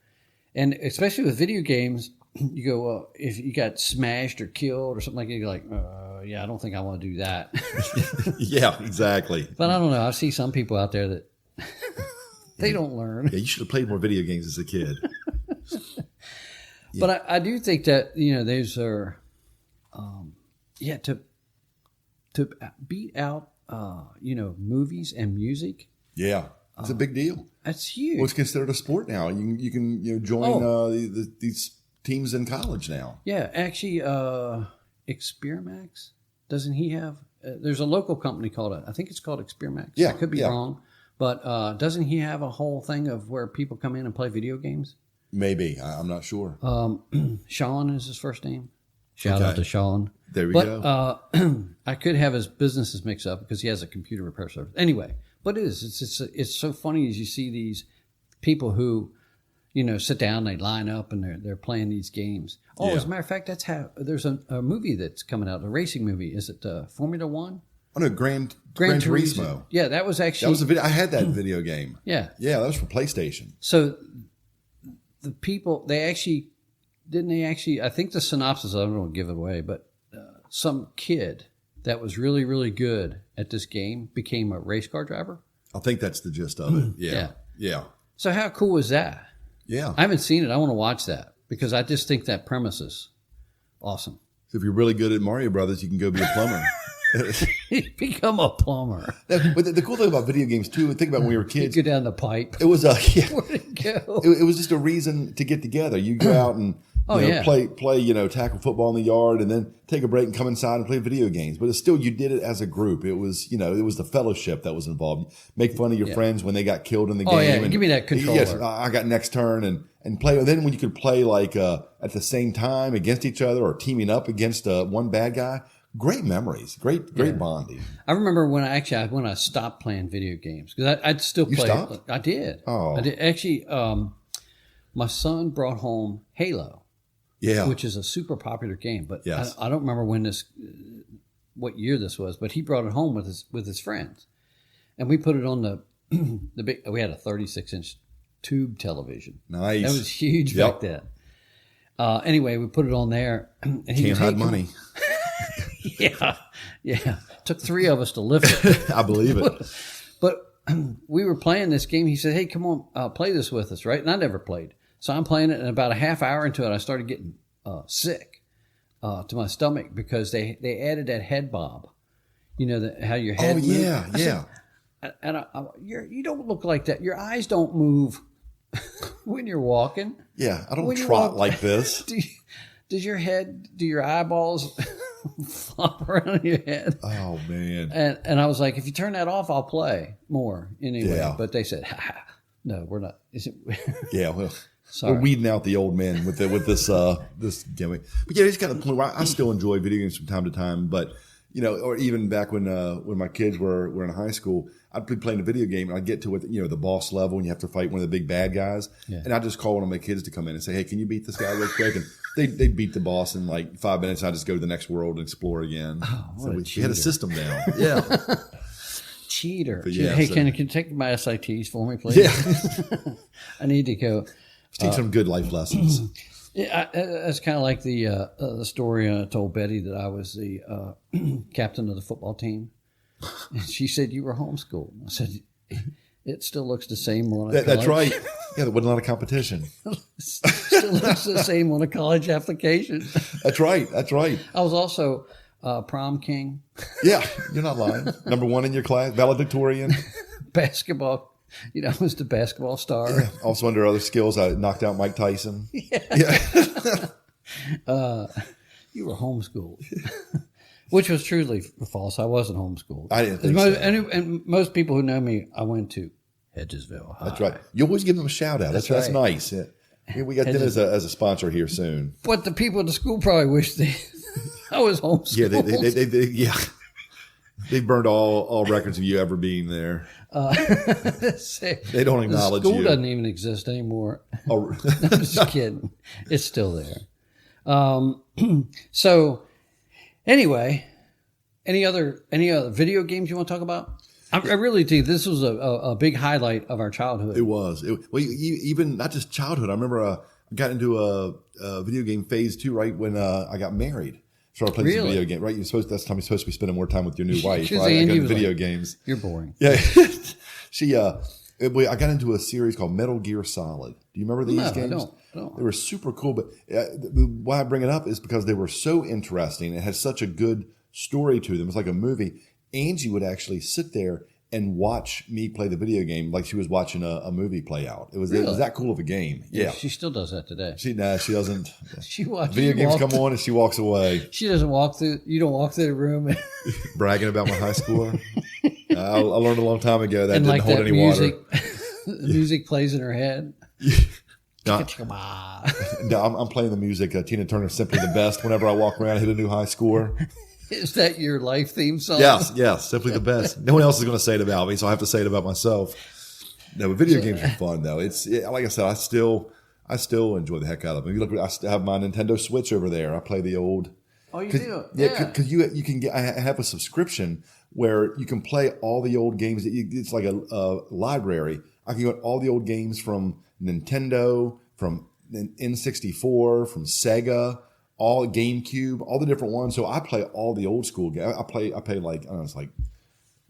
And especially with video games, you go, well, if you got smashed or killed or something like that, you're like, yeah, I don't think I want to do that. Yeah, exactly. But I don't know. I see some people out there that they don't learn. Yeah, you should have played more video games as a kid. But I do think that, those are, to beat out, movies and music. Yeah, it's a big deal. That's huge. Well, it's considered a sport now. You can join these teams in college now. Yeah, actually, Expermax, doesn't he have? There's a local company called it. I think it's called Expermax. Yeah, I could be yeah. wrong, but doesn't he have a whole thing of where people come in and play video games? Maybe I'm not sure. Sean is his first name. Shout out Okay. to Sean. There we go. I could have his businesses mixed up because he has a computer repair service. Anyway, but it's so funny as you see these people who, sit down, they line up and they're playing these games. Oh, Yeah. as a matter of fact, that's how there's a movie that's coming out, a racing movie. Is it Formula One? Oh no, Gran Gran Turismo. Yeah, that was actually That was a video. I had that video game. yeah. Yeah, that was for PlayStation. So the people I think the synopsis, I don't want to give it away, but some kid that was really, really good at this game became a race car driver. I think that's the gist of it. Yeah. Yeah. So how cool is that? Yeah. I haven't seen it. I want to watch that because I just think that premise is awesome. So if you're really good at Mario Brothers, you can go be a plumber. Become a plumber. But the cool thing about video games too, think about when we were kids. Go down the pipe. It was Where'd it go? it was just a reason to get together. You go out and play tackle football in the yard, and then take a break and come inside and play video games. But it's still, you did it as a group. It was it was the fellowship that was involved. Make fun of your friends when they got killed in the game. Oh, yeah. And, Give me that controller. Yes, I got next turn and play. And then when you could play like at the same time against each other or teaming up against one bad guy. Great memories, great bonding. I remember when I stopped playing video games because I'd still play. stopped? I did. Oh. I did. Actually, my son brought home Halo, Yeah, which is a super popular game. But Yes. I don't remember what year this was. But he brought it home with his friends, and we put it on the big. We had a 36-inch tube television. nice. That was huge Yep. back then. Anyway, we put it on there. And he Can't goes, hide "Hey, come money. Yeah. Took 3 of us to lift it. I believe it. But we were playing this game. He said, "Hey, come on, play this with us," right? And I never played. So I'm playing it, and about a half hour into it, I started getting sick to my stomach because they added that head bob. How your head Oh moves. yeah, I yeah. said, and you don't look like that. Your eyes don't move when you're walking. Yeah, I don't When you trot walk- like this. does your head, do your eyeballs flop around your head? Oh man. And I was like, if you turn that off, I'll play more anyway. Yeah. But they said, no, we're not. Is it? Yeah, well, Sorry. we're weeding out the old men with this gimmick. But yeah, it's got a point where I still enjoy video games from time to time. But or even back when my kids were in high school, I'd be playing a video game and I'd get to it, the boss level and you have to fight one of the big bad guys. Yeah. And I'd just call one of my kids to come in and say, hey, can you beat this guy real quick? And they'd beat the boss in like 5 minutes. And I'd just go to the next world and explore again. Oh, so we had a system down. Yeah. Cheater. Yeah, hey, can you take my SATs for me, please? Yeah. I need to go. Teach some good life lessons. Yeah, it's kind of like the story I told Betty that I was the captain of the football team. And she said, you were homeschooled. I said, it still looks the same on a college. That's right. Yeah, there wasn't a lot of competition. Still looks the same on a college application. That's right. That's right. I was also prom king. Yeah, you're not lying. Number 1 in your class, valedictorian. Basketball. I was the basketball star. Yeah. Also, under other skills, I knocked out Mike Tyson. Yeah. You were homeschooled. Which was truly false. I wasn't homeschooled. I didn't think so. And most people who know me, I went to Hedgesville High. That's right. You always give them a shout out. That's right. nice. Yeah. We got them as a sponsor here soon. But the people at the school probably wish I was homeschooled. Yeah, they burned all records of you ever being there. They don't acknowledge the school you. Doesn't even exist anymore. Oh. I'm just kidding. It's still there. So anyway, any other video games you want to talk about? I really do. This was a big highlight of our childhood. It was. Even not just childhood. I remember I got into a video game phase too, right when I got married. Started playing some video game, right? That's the time you're supposed to be spending more time with your new wife, right? I got into video games. You're boring. Yeah. I got into a series called Metal Gear Solid. Do you remember these games? I don't. They were super cool, but why I bring it up is because they were so interesting. It had such a good story to them. It's like a movie. Angie would actually sit there and watch me play the video game like she was watching a movie play out. It was that cool of a game. Yeah. She still does that today. She doesn't. She watches video games come on and she walks away. She doesn't walk through. You don't walk through the room. Bragging about my high score. I learned a long time ago that didn't hold any music, water. Music plays in her head. No, I'm playing the music. Tina Turner, Simply the Best. Whenever I walk around, I hit a new high score. Is that your life theme song? Yes, Simply the Best. No one else is going to say it about me, so I have to say it about myself. No, but video games are fun though. Like I said, I still enjoy the heck out of them. You look, I still have my Nintendo Switch over there. I play the old. Oh, you do? Yeah, because you can get. I have a subscription where you can play all the old games. It's like a library. I can get all the old games from Nintendo, from N64, from Sega, all GameCube, all the different ones. So I play all the old school games. I pay like, I don't know, it's like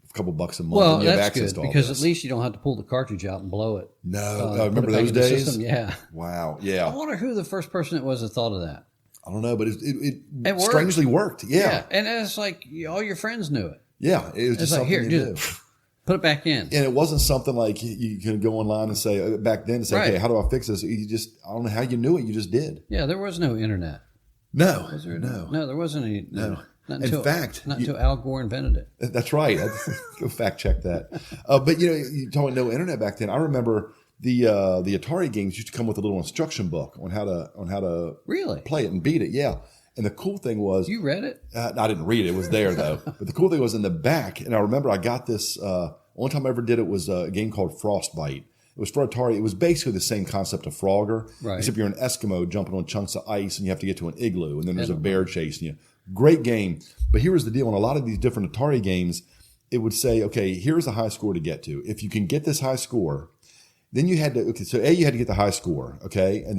a couple bucks a month. Well, and you have that's access good to all because this. at least you don't have to pull the cartridge out and blow it. No, remember those the days? system? Yeah. Wow. Yeah. I wonder who the first person it was that thought of that. I don't know, but it worked. strangely worked. Yeah. And it's like all your friends knew it. Yeah. It was just like, something here, you do do. it. Put it back in. And it wasn't something like you can go online and say, back then, say, Right. okay, how do I fix this? You just, I don't know how you knew it. You just did. Yeah, there was no internet. No. Was there? No. No, there wasn't any. No. Not In fact, not until Al Gore invented it. That's right. Go fact check that. But you talking no internet back then. I remember the Atari games used to come with a little instruction book on how to Really play it and beat it. Yeah. And the cool thing was, you read it. I didn't read it. It was there though. But the cool thing was in the back. And I remember I got this. One time I ever did it was a game called Frostbite. It was for Atari. It was basically the same concept of Frogger, right. Except you're an Eskimo jumping on chunks of ice and you have to get to an igloo, and then there's a bear chasing you. Great game. But here was the deal. On a lot of these different Atari games, it would say, okay, here's a high score to get to. If you can get this high score, then you had to, okay, so you had to get the high score, okay? And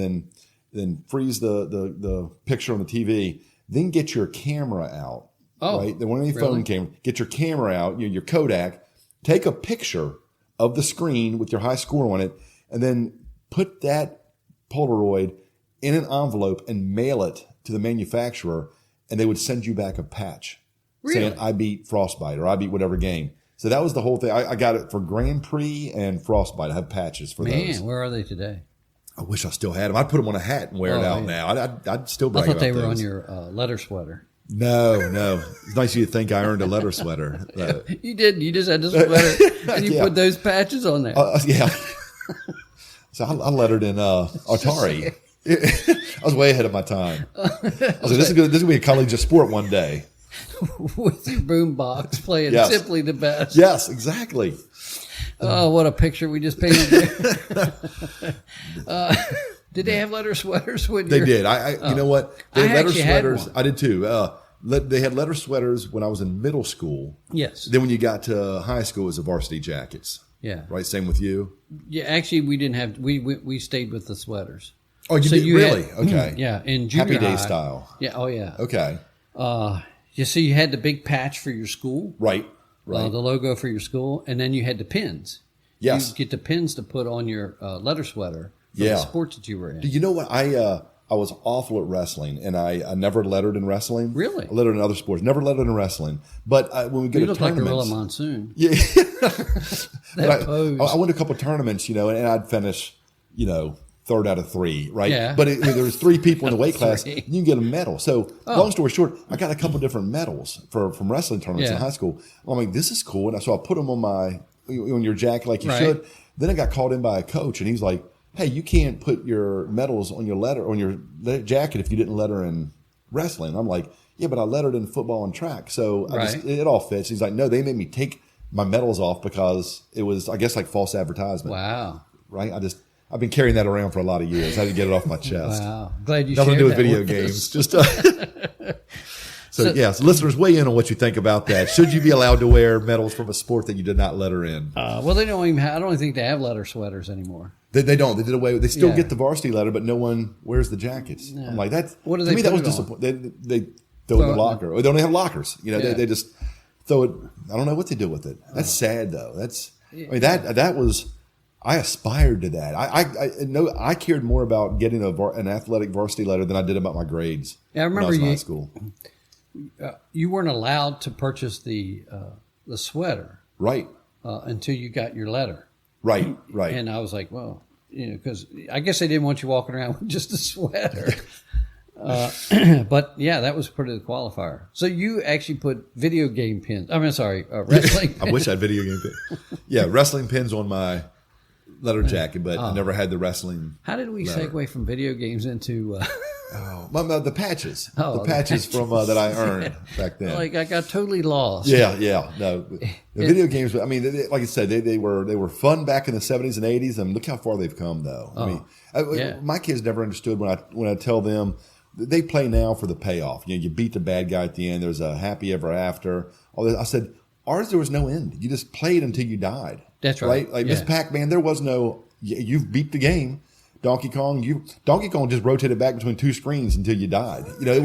then freeze the picture on the TV. Then get your camera out, right? There wasn't any phone camera. Get your camera out, your Kodak. Take a picture of the screen with your high score on it, and then put that Polaroid in an envelope and mail it to the manufacturer, and they would send you back a patch saying, I beat Frostbite or I beat whatever game. So that was the whole thing. I got it for Grand Prix and Frostbite. I have patches for those. Man, where are they today? I wish I still had them. I'd put them on a hat and wear it out now. I'd still brag I thought about they were those. on your leather sweater. No. It's nice of you to think I earned a leather sweater. You didn't. You just had the sweater and you put those patches on there. Yeah. So I lettered in Atari. I was way ahead of my time. I was like, this is going to be a college of sport one day. With your boombox playing Simply the Best. Yes, exactly. Oh, what a picture we just painted there. Did they have leather sweaters? They did. You know what? They had leather sweaters. Had I did too. They had leather sweaters when I was in middle school. Yes. Then when you got to high school, it was the varsity jackets. Yeah. Right. Same with you. Yeah. Actually, we didn't have. We stayed with the sweaters. Oh, you did really? Okay. Yeah. In junior Happy Day high, style. Yeah. Oh, yeah. Okay. You see, you had the big patch for your school. Right. The logo for your school, and then you had the pins. Yes. You get the pins to put on your leather sweater for the sports that you were in. You know what? I was awful at wrestling, and I never lettered in wrestling. Really? I lettered in other sports. Never lettered in wrestling. But when we go You to look like tournaments, Gorilla Monsoon. yeah. That pose. I went to a couple of tournaments, and I'd finish, third out of three, right? Yeah. But there was three people in the weight class, Three. and you can get a medal. So long story short, I got a couple of different medals from wrestling tournaments in high school. I'm like, this is cool, and so I put them on your jacket like you should. Then I got called in by a coach, and he's like, hey, you can't put your medals on your jacket if you didn't letter in wrestling. I'm like, yeah, but I lettered in football and track, so it all fits. He's like, no, they made me take my medals off because it was, I guess, like false advertisement. Wow. Right? I've been carrying that around for a lot of years. I had to get it off my chest. Wow. Glad you Nothing to shared do with that video with games. us. Just so listeners, weigh in on what you think about that. Should you be allowed to wear medals from a sport that you did not letter in? Well, they don't even. I don't think they have leather sweaters anymore. They don't. They did away with. They still get the varsity letter, but no one wears the jackets. Yeah. I'm like that. What do to they me, that put was it on? disappointing. They throw it in the locker. Or they don't have lockers. They just throw it. I don't know what they do with it. That's sad though. I mean that was. I aspired to that. I cared more about getting an athletic varsity letter than I did about my grades. Yeah, I remember when I was in high school. You weren't allowed to purchase the sweater Right. Until you got your letter. Right. And I was like, well, because I guess they didn't want you walking around with just a sweater. But yeah, that was part of the qualifier. So you actually put video game pins. Wrestling. I wish I had video game pins. Yeah, wrestling pins on my letter jacket, but I never had the wrestling. How did we letter. segue from video games into? The patches. Oh, the patches from that I earned back then. Like I got totally lost. Yeah. No, the video games. I mean, like I said, they were fun back in the 70s and 80s, and look how far they've come, though. I mean, my kids never understood when I tell them they play now for the payoff. You beat the bad guy at the end. There's a happy ever after. All this. I said ours there was no end. You just played until you died. That's right. Like Ms Pac-Man, there was no. You've beat the game. Donkey Kong just rotated back between two screens until you died. There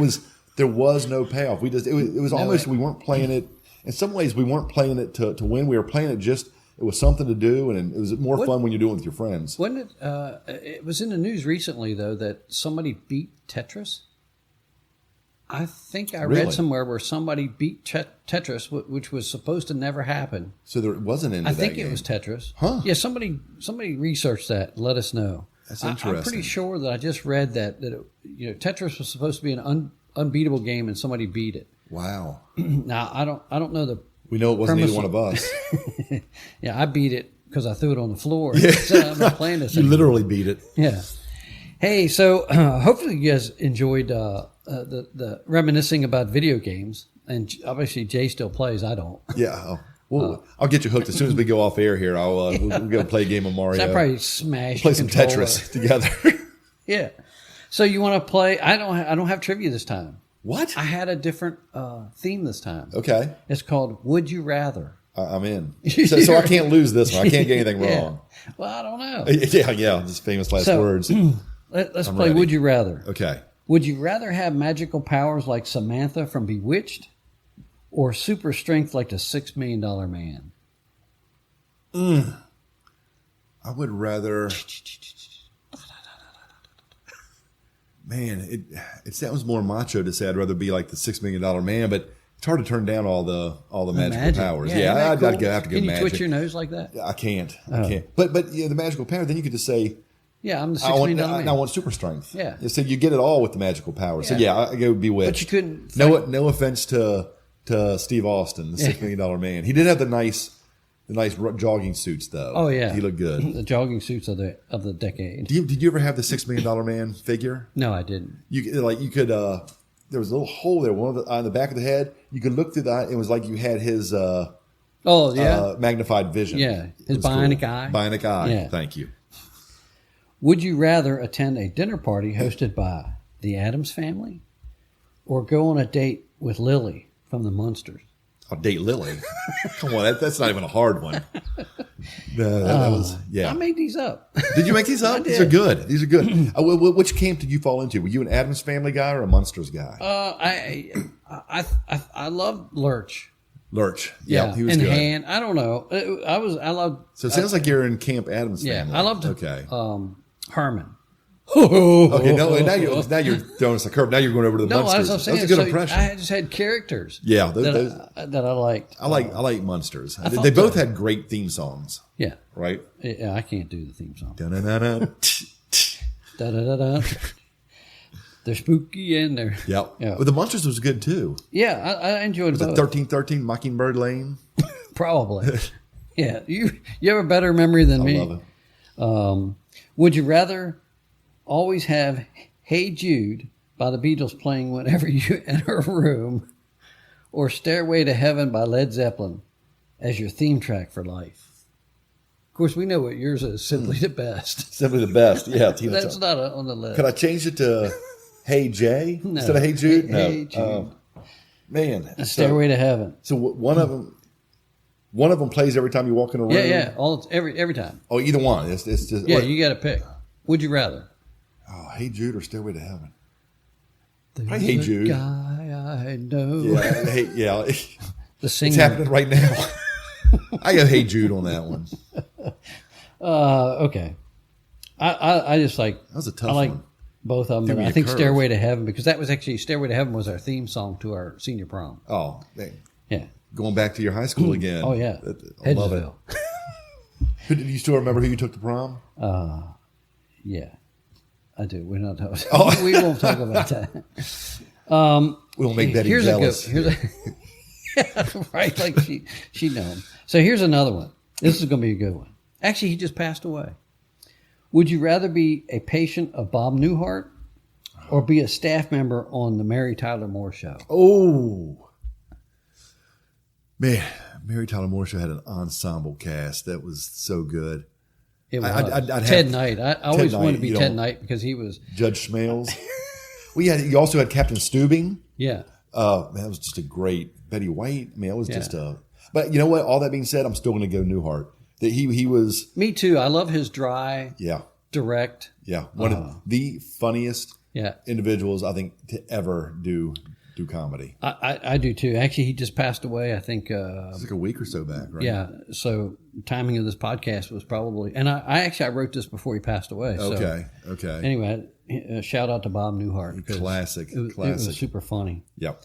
was no payoff. It was almost we weren't playing it. In some ways, we weren't playing it to win. We were playing it it was something to do, and it was more fun when you're doing it with your friends. Wasn't it? It was in the news recently though that somebody beat Tetris. I think I read somewhere where somebody beat Tetris, which was supposed to never happen. So there wasn't any. I think it was Tetris. Huh? Yeah, somebody researched that. Let us know. That's interesting. I'm pretty sure that I just read that Tetris was supposed to be an unbeatable game, and somebody beat it. Wow. Now I don't know the. We know it wasn't either one of us. Yeah, I beat it because I threw it on the floor. Yeah. So I'm not playing this. You literally beat it. Yeah. Hey, so hopefully you guys enjoyed the reminiscing about video games, and obviously Jay still plays. I don't. Yeah. Well, I'll get you hooked as soon as we go off air here. We'll go play a game of Mario. So I probably smash. Play some Tetris together. Yeah. So you want to play? I don't have trivia this time. What? I had a different theme this time. Okay. It's called Would You Rather. I'm in. So I can't lose this one. I can't get anything wrong. Well, I don't know. Yeah. Just famous last words. Let's play ready. Would You Rather. Okay. Would you rather have magical powers like Samantha from Bewitched, or super strength like the $6 Million Man? I would rather. Man, it sounds more macho to say I'd rather be like the $6 Million Man, but it's hard to turn down all the magical powers. Yeah, cool? I'd have to go Can you magic. twitch your nose like that? I can't. But the magical power, then you could just say, Yeah, I'm the $6 I million man. I want super strength. Yeah. So you get it all with the magical power. So I go Bewitched. But you couldn't. No offense to Steve Austin, the $6 million man. He did have the nice jogging suits though. Oh yeah, he looked good. The jogging suits of the decade. Did you ever have the $6 million man figure? No, I didn't. You could. There was a little hole there, on the back of the head. You could look through that. It was like you had his. Magnified vision. Yeah, his bionic eye. Bionic eye. Yeah. Thank you. Would you rather attend a dinner party hosted by the Addams Family, or go on a date with Lily from the Munsters? I'll date Lily. Come on, that's not even a hard one. No, that was I made these up. Did you make these up? These are good. Which camp did you fall into? Were you an Addams Family guy or a Munsters guy? I love Lurch. Lurch. Yeah, he was and good. Han. I don't know. I loved. So it sounds like you're in Camp Addams Yeah, Family. I loved. Okay. Herman. Okay. No, now you're throwing us a curve. Now you're going over to the Munsters. That's what I'm saying. That's a good impression. I just had characters. Yeah, that I liked. I like Munsters. They both had great theme songs. Yeah. Right. Yeah, I can't do the theme song. Da-da-da-da. Da-da-da-da. They're spooky and they're... Yeah. Yeah. But the Munsters was good too. Yeah, I enjoyed Was both. it 1313 Mockingbird Lane? Probably. Yeah. You have a better memory than me. I love it. Would you rather always have Hey Jude by the Beatles playing whenever you enter a room, or Stairway to Heaven by Led Zeppelin as your theme track for life? Of course, we know what yours is. Simply the Best. Simply the Best. Yeah. Tina That's not on the list. Could I change it to Hey Jay No. instead of Hey Jude? No. Hey Jude. Man. Stairway to Heaven. So one of them plays every time you walk in a room? Yeah. Every time. Oh, either one. It's just... Yeah, you got to pick. Would you rather? Oh, Hey Jude or Stairway to Heaven? There's Hey a Jude. guy I know. Yeah. The singer. It's happening right now. I go Hey Jude on that one. Okay. I just like... That was a tough I like one. both of them. Threw But me I a think curve. Stairway to Heaven, because that was actually... Stairway to Heaven was our theme song to our senior prom. Oh, man. Yeah. Going back to your high school again. Oh, yeah. I love it. Hedgesville. Do you still remember who you took to prom? Yeah. I do. We're not talking... Oh. We won't talk about that. We won't make Betty Here's jealous. Yeah, right, like she known. So here's another one. This is going to be a good one. Actually, he just passed away. Would you rather be a patient of Bob Newhart or be a staff member on the Mary Tyler Moore Show? Oh, man. Mary Tyler Moore Show had an ensemble cast that was so good. It was I'd have Ted Knight. I always Knight, wanted to be you Ted know. Knight because he was... Judge Smales. You also had Captain Steubing. Yeah. Man, that was just a great Betty White. I mean, it was just a... But you know what? All that being said, I'm still going to go Newhart. That he was... Me too. I love his dry, direct... Yeah. One of the funniest individuals, I think, to ever do comedy. I do too. Actually, he just passed away, I think. It was like a week or so back, right? Yeah. So timing of this podcast was probably... And I wrote this before he passed away. So Okay. Anyway, shout out to Bob Newhart. Classic. It was super funny. Yep.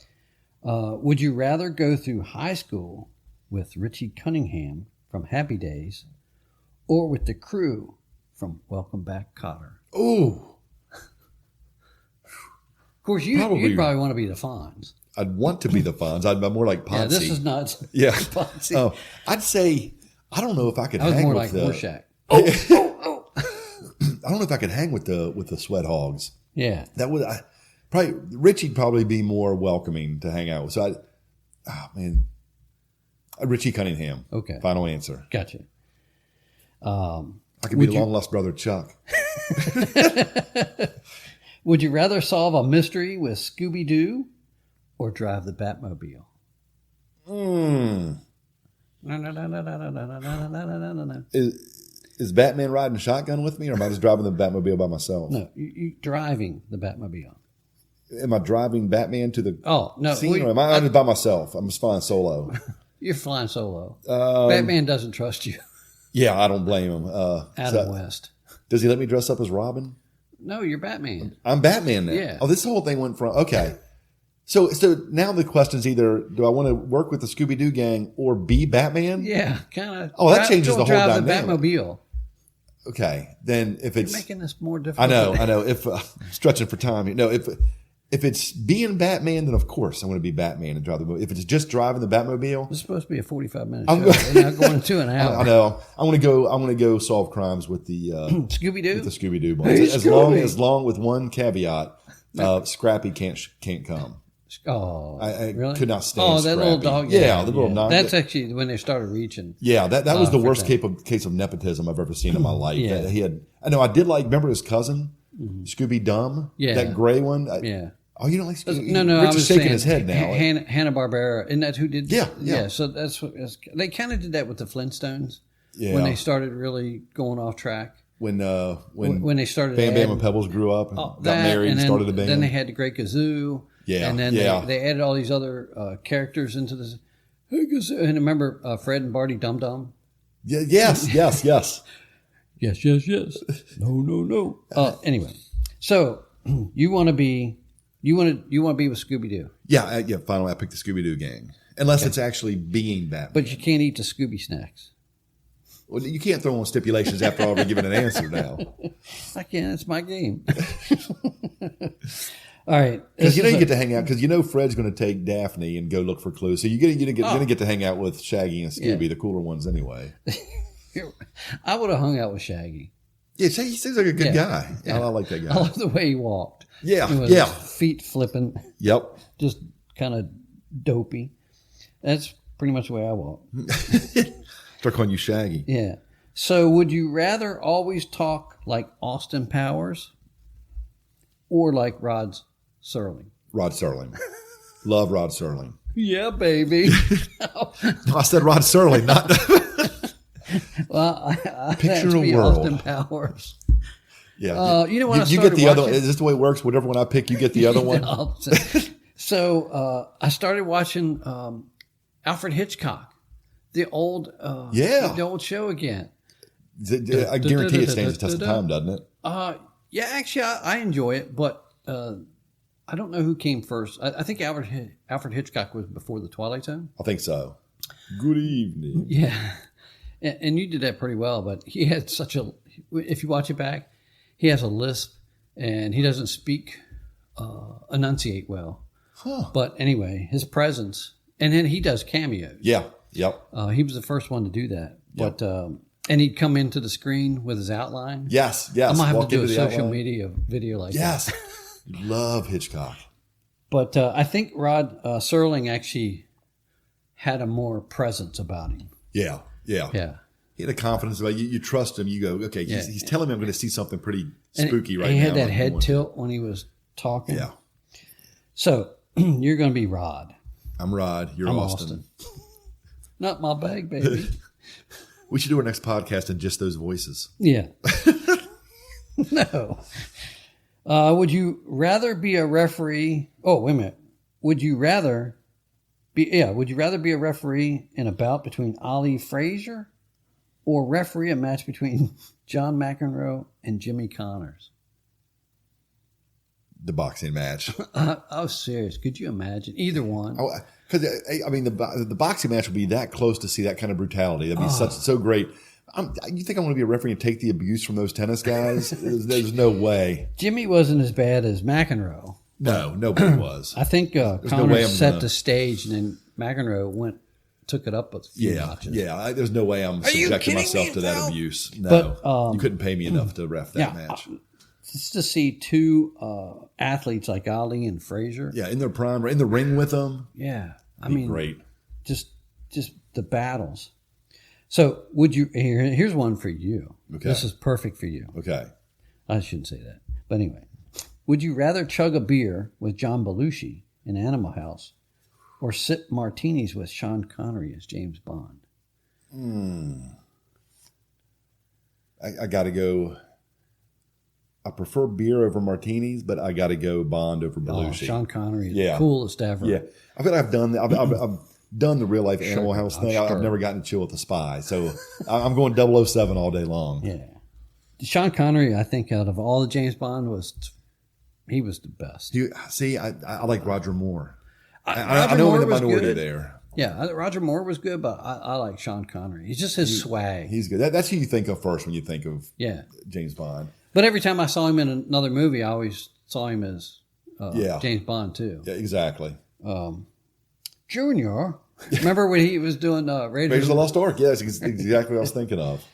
Would you rather go through high school with Richie Cunningham from Happy Days or with the crew from Welcome Back, Kotter? Ooh. Of course, you'd probably want to be the Fonz. I'd want to be the Fonz. I'm more like Ponzi. Yeah, this is nuts. Yeah. Ponzi. Oh, I'd say, I don't know if I could I was hang more with like the... Rorschach. I don't know if I could hang with the Sweat Hogs. Yeah. That would... Richie'd probably be more welcoming to hang out with. So Richie Cunningham. Okay. Final answer. Gotcha. I could be the long lost brother Chuck. Would you rather solve a mystery with Scooby-Doo or drive the Batmobile? Is Batman riding shotgun with me, or am I just driving the Batmobile by myself? No, you driving the Batmobile. Am I driving Batman to the scene, or am I just by myself? I'm just flying solo. You're flying solo. Batman doesn't trust you. Yeah, I don't blame him. Adam West. Does he let me dress up as Robin? No, you're Batman. I'm Batman now. Yeah. Oh, this whole thing went from okay. So now the question's either do I want to work with the Scooby-Doo gang or be Batman? Yeah, kind of. Oh, that changes the whole drive dynamic. the Batmobile. Okay, then if it's You're making this more difficult. I know. If stretching for time, if it's being Batman, then of course I'm going to be Batman and drive the movie. If it's just driving the Batmobile, It's supposed to be a 45-minute show. We're not going to an hour. I know. I'm going to go solve crimes with the Scooby Doo. with the Scooby Doo ones. Hey, as long with one caveat, Scrappy can't come. Oh, I really? could not stand. Oh, that Scrappy. little dog. Yeah, the little dog. That's actually when they started reaching. Yeah, that was the for worst that. case of nepotism I've ever seen in my life. Yeah. That he had. I know. I did like. Remember his cousin, Scooby Dum. Yeah. That gray one. Yeah. Oh, you don't like Scooby? No. Rich I was is shaking saying his head now. Hanna-Barbera. Isn't that who did? Yeah. So that's what they kind of did that with the Flintstones. Yeah. When they started really going off track. When they started Bam Bam and Pebbles grew up and got married and started a band. Then they had the Great Kazoo. Yeah, and then yeah. they added all these other characters into this. Hey, Kazoo. And remember Fred and Barty Dum Dum? Yeah, yes. Yes. No. Anyway, so you want to be with Scooby Doo, Yeah. Finally, I picked the Scooby Doo gang, unless it's actually being Batman. but you can't eat the Scooby snacks. Well, you can't throw on stipulations after I've already given an answer now. I can. It's my game. All right, Because you get to hang out. Because Fred's going to take Daphne and go look for clues. So you're going to get to hang out with Shaggy and Scooby, the cooler ones anyway. I would have hung out with Shaggy. Yeah, he seems like a good guy. Yeah. I like that guy. I love the way he walked. Yeah, With yeah. his feet flipping. Yep. Just kind of dopey. That's pretty much the way I walk. Start calling you Shaggy. Yeah. So would you rather always talk like Austin Powers or like Rod Serling? Rod Serling. Love Rod Serling. Yeah, baby. No, I said Rod Serling, not Well, I Picture a be world. Austin Powers. Yeah. You know when I you started get the other. watching- Is this the way it works? Whatever one I pick, you get the other one. So I started watching Alfred Hitchcock, the old show again. I guarantee it stands the test of time, doesn't it? Yeah, actually, I enjoy it, but I don't know who came first. I think Alfred Hitchcock was before the Twilight Zone. I think so. Good evening. Yeah, and you did that pretty well. But he had such a. If you watch it back, he has a lisp, and he doesn't enunciate well. Huh. But anyway, his presence, and then he does cameos. Yeah. Yep. He was the first one to do that. Yep. But and he'd come into the screen with his outline. Yes. I'm gonna have Walk to do a into the social outline. media video like that. Yes. Love Hitchcock. But I think Rod Serling actually had a more presence about him. Yeah. Yeah. He had a confidence about you. You trust him. You go, okay, he's telling me I'm going to see something pretty spooky right now. He had that head tilt when he was talking. Yeah. So you're going to be Rod. I'm Rod. You're I'm Austin. Not my bag, baby. We should do our next podcast in just those voices. Yeah. No. Would you rather be a referee? Oh, wait a minute. Would you rather be a referee in a bout between Ali Frazier or referee a match between John McEnroe and Jimmy Connors? The boxing match. I was serious. Could you imagine either one? Because the boxing match would be that close to see that kind of brutality. That'd be so great. You think I'm going to be a referee and take the abuse from those tennis guys? There's no way. Jimmy wasn't as bad as McEnroe. No, nobody was. I think no Connors way I'm set gonna- the stage, and then McEnroe took it up a few notches. Yeah. There's no way I'm you subjecting kidding myself me, to that Val? abuse. No, But, you couldn't pay me enough to ref that match. Just to see two athletes like Ali and Frazier. Yeah, in their prime, in the ring with them. Yeah, I Be mean, great. Just the battles. So, would you? Here's one for you. Okay. This is perfect for you. Okay. I shouldn't say that, but anyway, would you rather chug a beer with John Belushi in Animal House, or sip martinis with Sean Connery as James Bond? I got to go. I prefer beer over martinis, but I got to go Bond over Belushi. Sean Connery is Yeah. the coolest ever. Yeah, I feel like I've done. I've done the real life Animal House thing. sure. I've never gotten to chill with a spy, so I'm going 007 all day long. Yeah. Sean Connery, I think, out of all the James Bond, he was the best. I like Roger Moore. I Roger know I'm Moore in the was minority good. there. Yeah, Roger Moore was good, but I like Sean Connery. He's just his swag. He's good. That's who you think of first when you think of James Bond. But every time I saw him in another movie, I always saw him as James Bond too. Yeah, exactly. Junior, remember when he was doing Raiders of the Lost Ark? Yes, exactly what I was thinking of.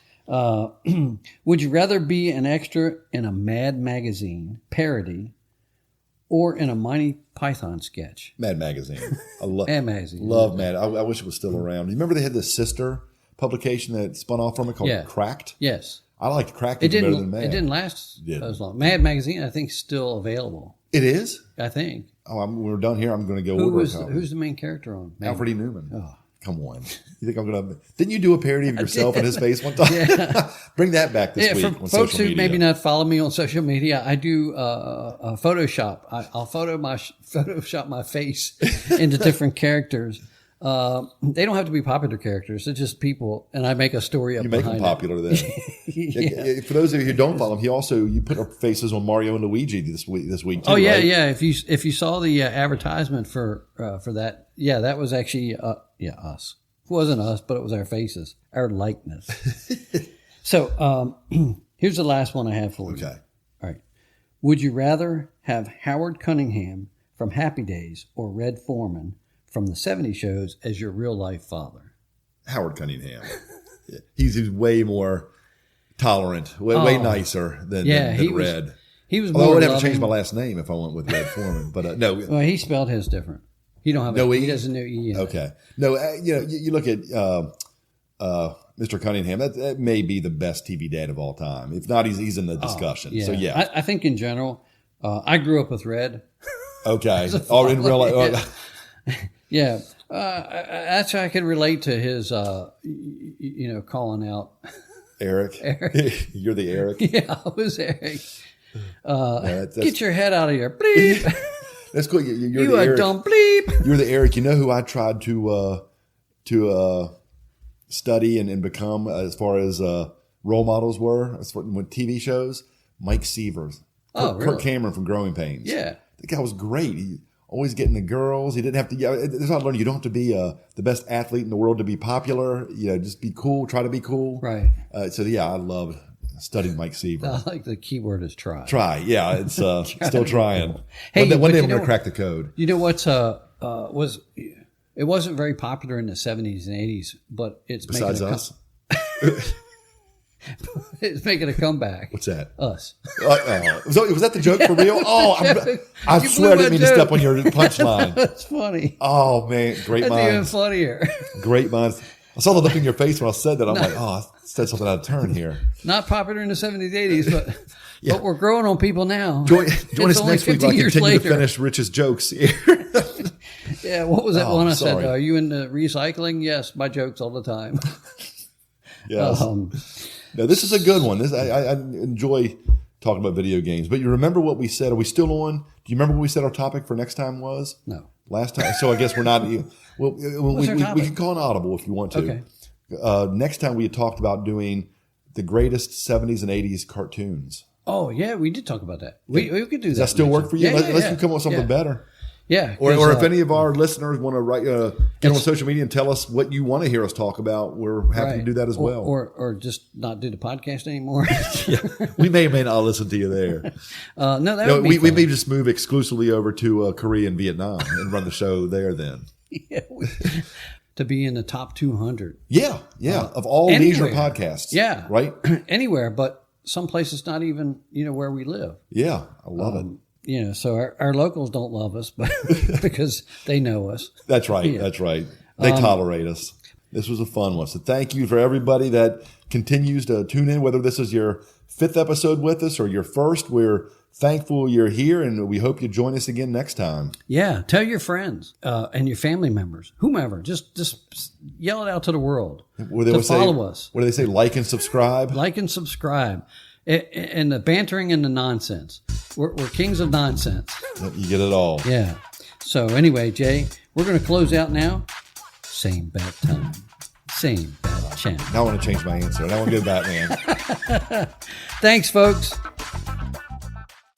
Would you rather be an extra in a Mad Magazine parody or in a Monty Python sketch? Mad Magazine. I love Mad Magazine. Love Mad. I wish it was still around. You remember they had this sister publication that spun off from it called Cracked? Yes. I liked Cracked better than Mad. It didn't last as long. Mad Magazine, I think, is still available. It is? I think. Oh, we're done here. I'm going to go order a copy. Who's the main character on? Alfred E. Newman. Oh. Come on. You think I'm going to... Didn't you do a parody of yourself and his face one time? Yeah. Bring that back this week for on folks social who media. maybe not follow me on social media, I do Photoshop. I'll Photoshop my face into different characters. They don't have to be popular characters. They're just people, and I make a story up You make them behind popular then. Yeah. For those of you who don't follow him, you put our faces on Mario and Luigi this week too. Oh yeah, right? yeah. If you saw the advertisement for that, that was actually us. It wasn't us, but it was our faces, our likeness. So here's the last one I have for you. Okay. All right. Would you rather have Howard Cunningham from Happy Days or Red Foreman from the 70s shows as your real life father? Howard Cunningham. Yeah. He's way more tolerant, way nicer than Red. He was Although I more would have to loving. change my last name if I went with Red Foreman, but no. Well, he spelled his different. He don't have No he E? doesn't know E. Okay. No, you look at Mr. Cunningham. That may be the best TV dad of all time. If not, he's in the discussion. Yeah. So yeah. I think in general, I grew up with Red. Okay. Or in real life. Yeah. Actually, I could relate to his, calling out. Eric. You're the Eric. Yeah, I was Eric. That's Get your head out of here. Bleep. That's cool. You're You the a Eric. dumb bleep. You're the Eric. You know who I tried to study and become as far as role models were with TV shows? Mike Sievers. Kirk Cameron from Growing Pains. Yeah. The guy was great. He always getting the girls. He didn't have to. There's not learning. You don't have to be the best athlete in the world to be popular. Just be cool. Try to be cool. Right. I loved studying Mike Sievers. I like the key word is try. Try. Yeah, it's still trying. Hey, one day I'm you going know- to crack the code. You know what's it wasn't very popular in the 70s and 80s, but it's Besides making us. it's making a comeback. What's that? Us. Was that the joke for real? Oh, I You swear I blew didn't mean my to joke. step on your punchline. That's funny. Oh, man. Great That's even minds. funnier. Great minds. I saw the look in your face when I said that. I'm like, I said something out of turn here. Not popular in the 70s, 80s, but we're growing on people now. Join It's us only next week 50 while I years continue to later. finish Rich's jokes here. Yeah, what was that one I sorry. said? Are you into recycling? Yes, my jokes all the time. Yes. No, this is a good one. I enjoy talking about video games. But you remember what we said? Are we still on? Do you remember what we said our topic for next time was? No. Last time. So I guess we're not. Well, we our can topic? call an audible if you want to. Okay. Next time we had talked about doing the greatest 70s and 80s cartoons. Oh, yeah, we did talk about that. We could do that. Does that still work for you? Yeah, Unless you come up with something better. Yeah. Or if any of our listeners want to write, get on social media and tell us what you want to hear us talk about, we're happy to do that as well. Or just not do the podcast anymore. We may or may not listen to you there. No, that would be we fun. may just move exclusively over to Korea and Vietnam and run the show there then. Yeah, to be in the top 200. Yeah. Of all Anywhere. leisure podcasts. Yeah. Right? Anywhere, but some places not even, where we live. Yeah. I love it. So our locals don't love us, but because they know us. That's right. Yeah. That's right. They tolerate us. This was a fun one. So thank you for everybody that continues to tune in, whether this is your 5th episode with us or your first. We're thankful you're here, and we hope you join us again next time. Yeah, tell your friends and your family members, whomever. Just yell it out to the world to follow us. What do they say? Like and subscribe? Like and subscribe. And the bantering and the nonsense. We're kings of nonsense. You get it all. Yeah. So anyway, Jay, we're going to close out now. Same bad time. Same bad channel. Now I want to change my answer. I want to go Batman. Thanks, folks.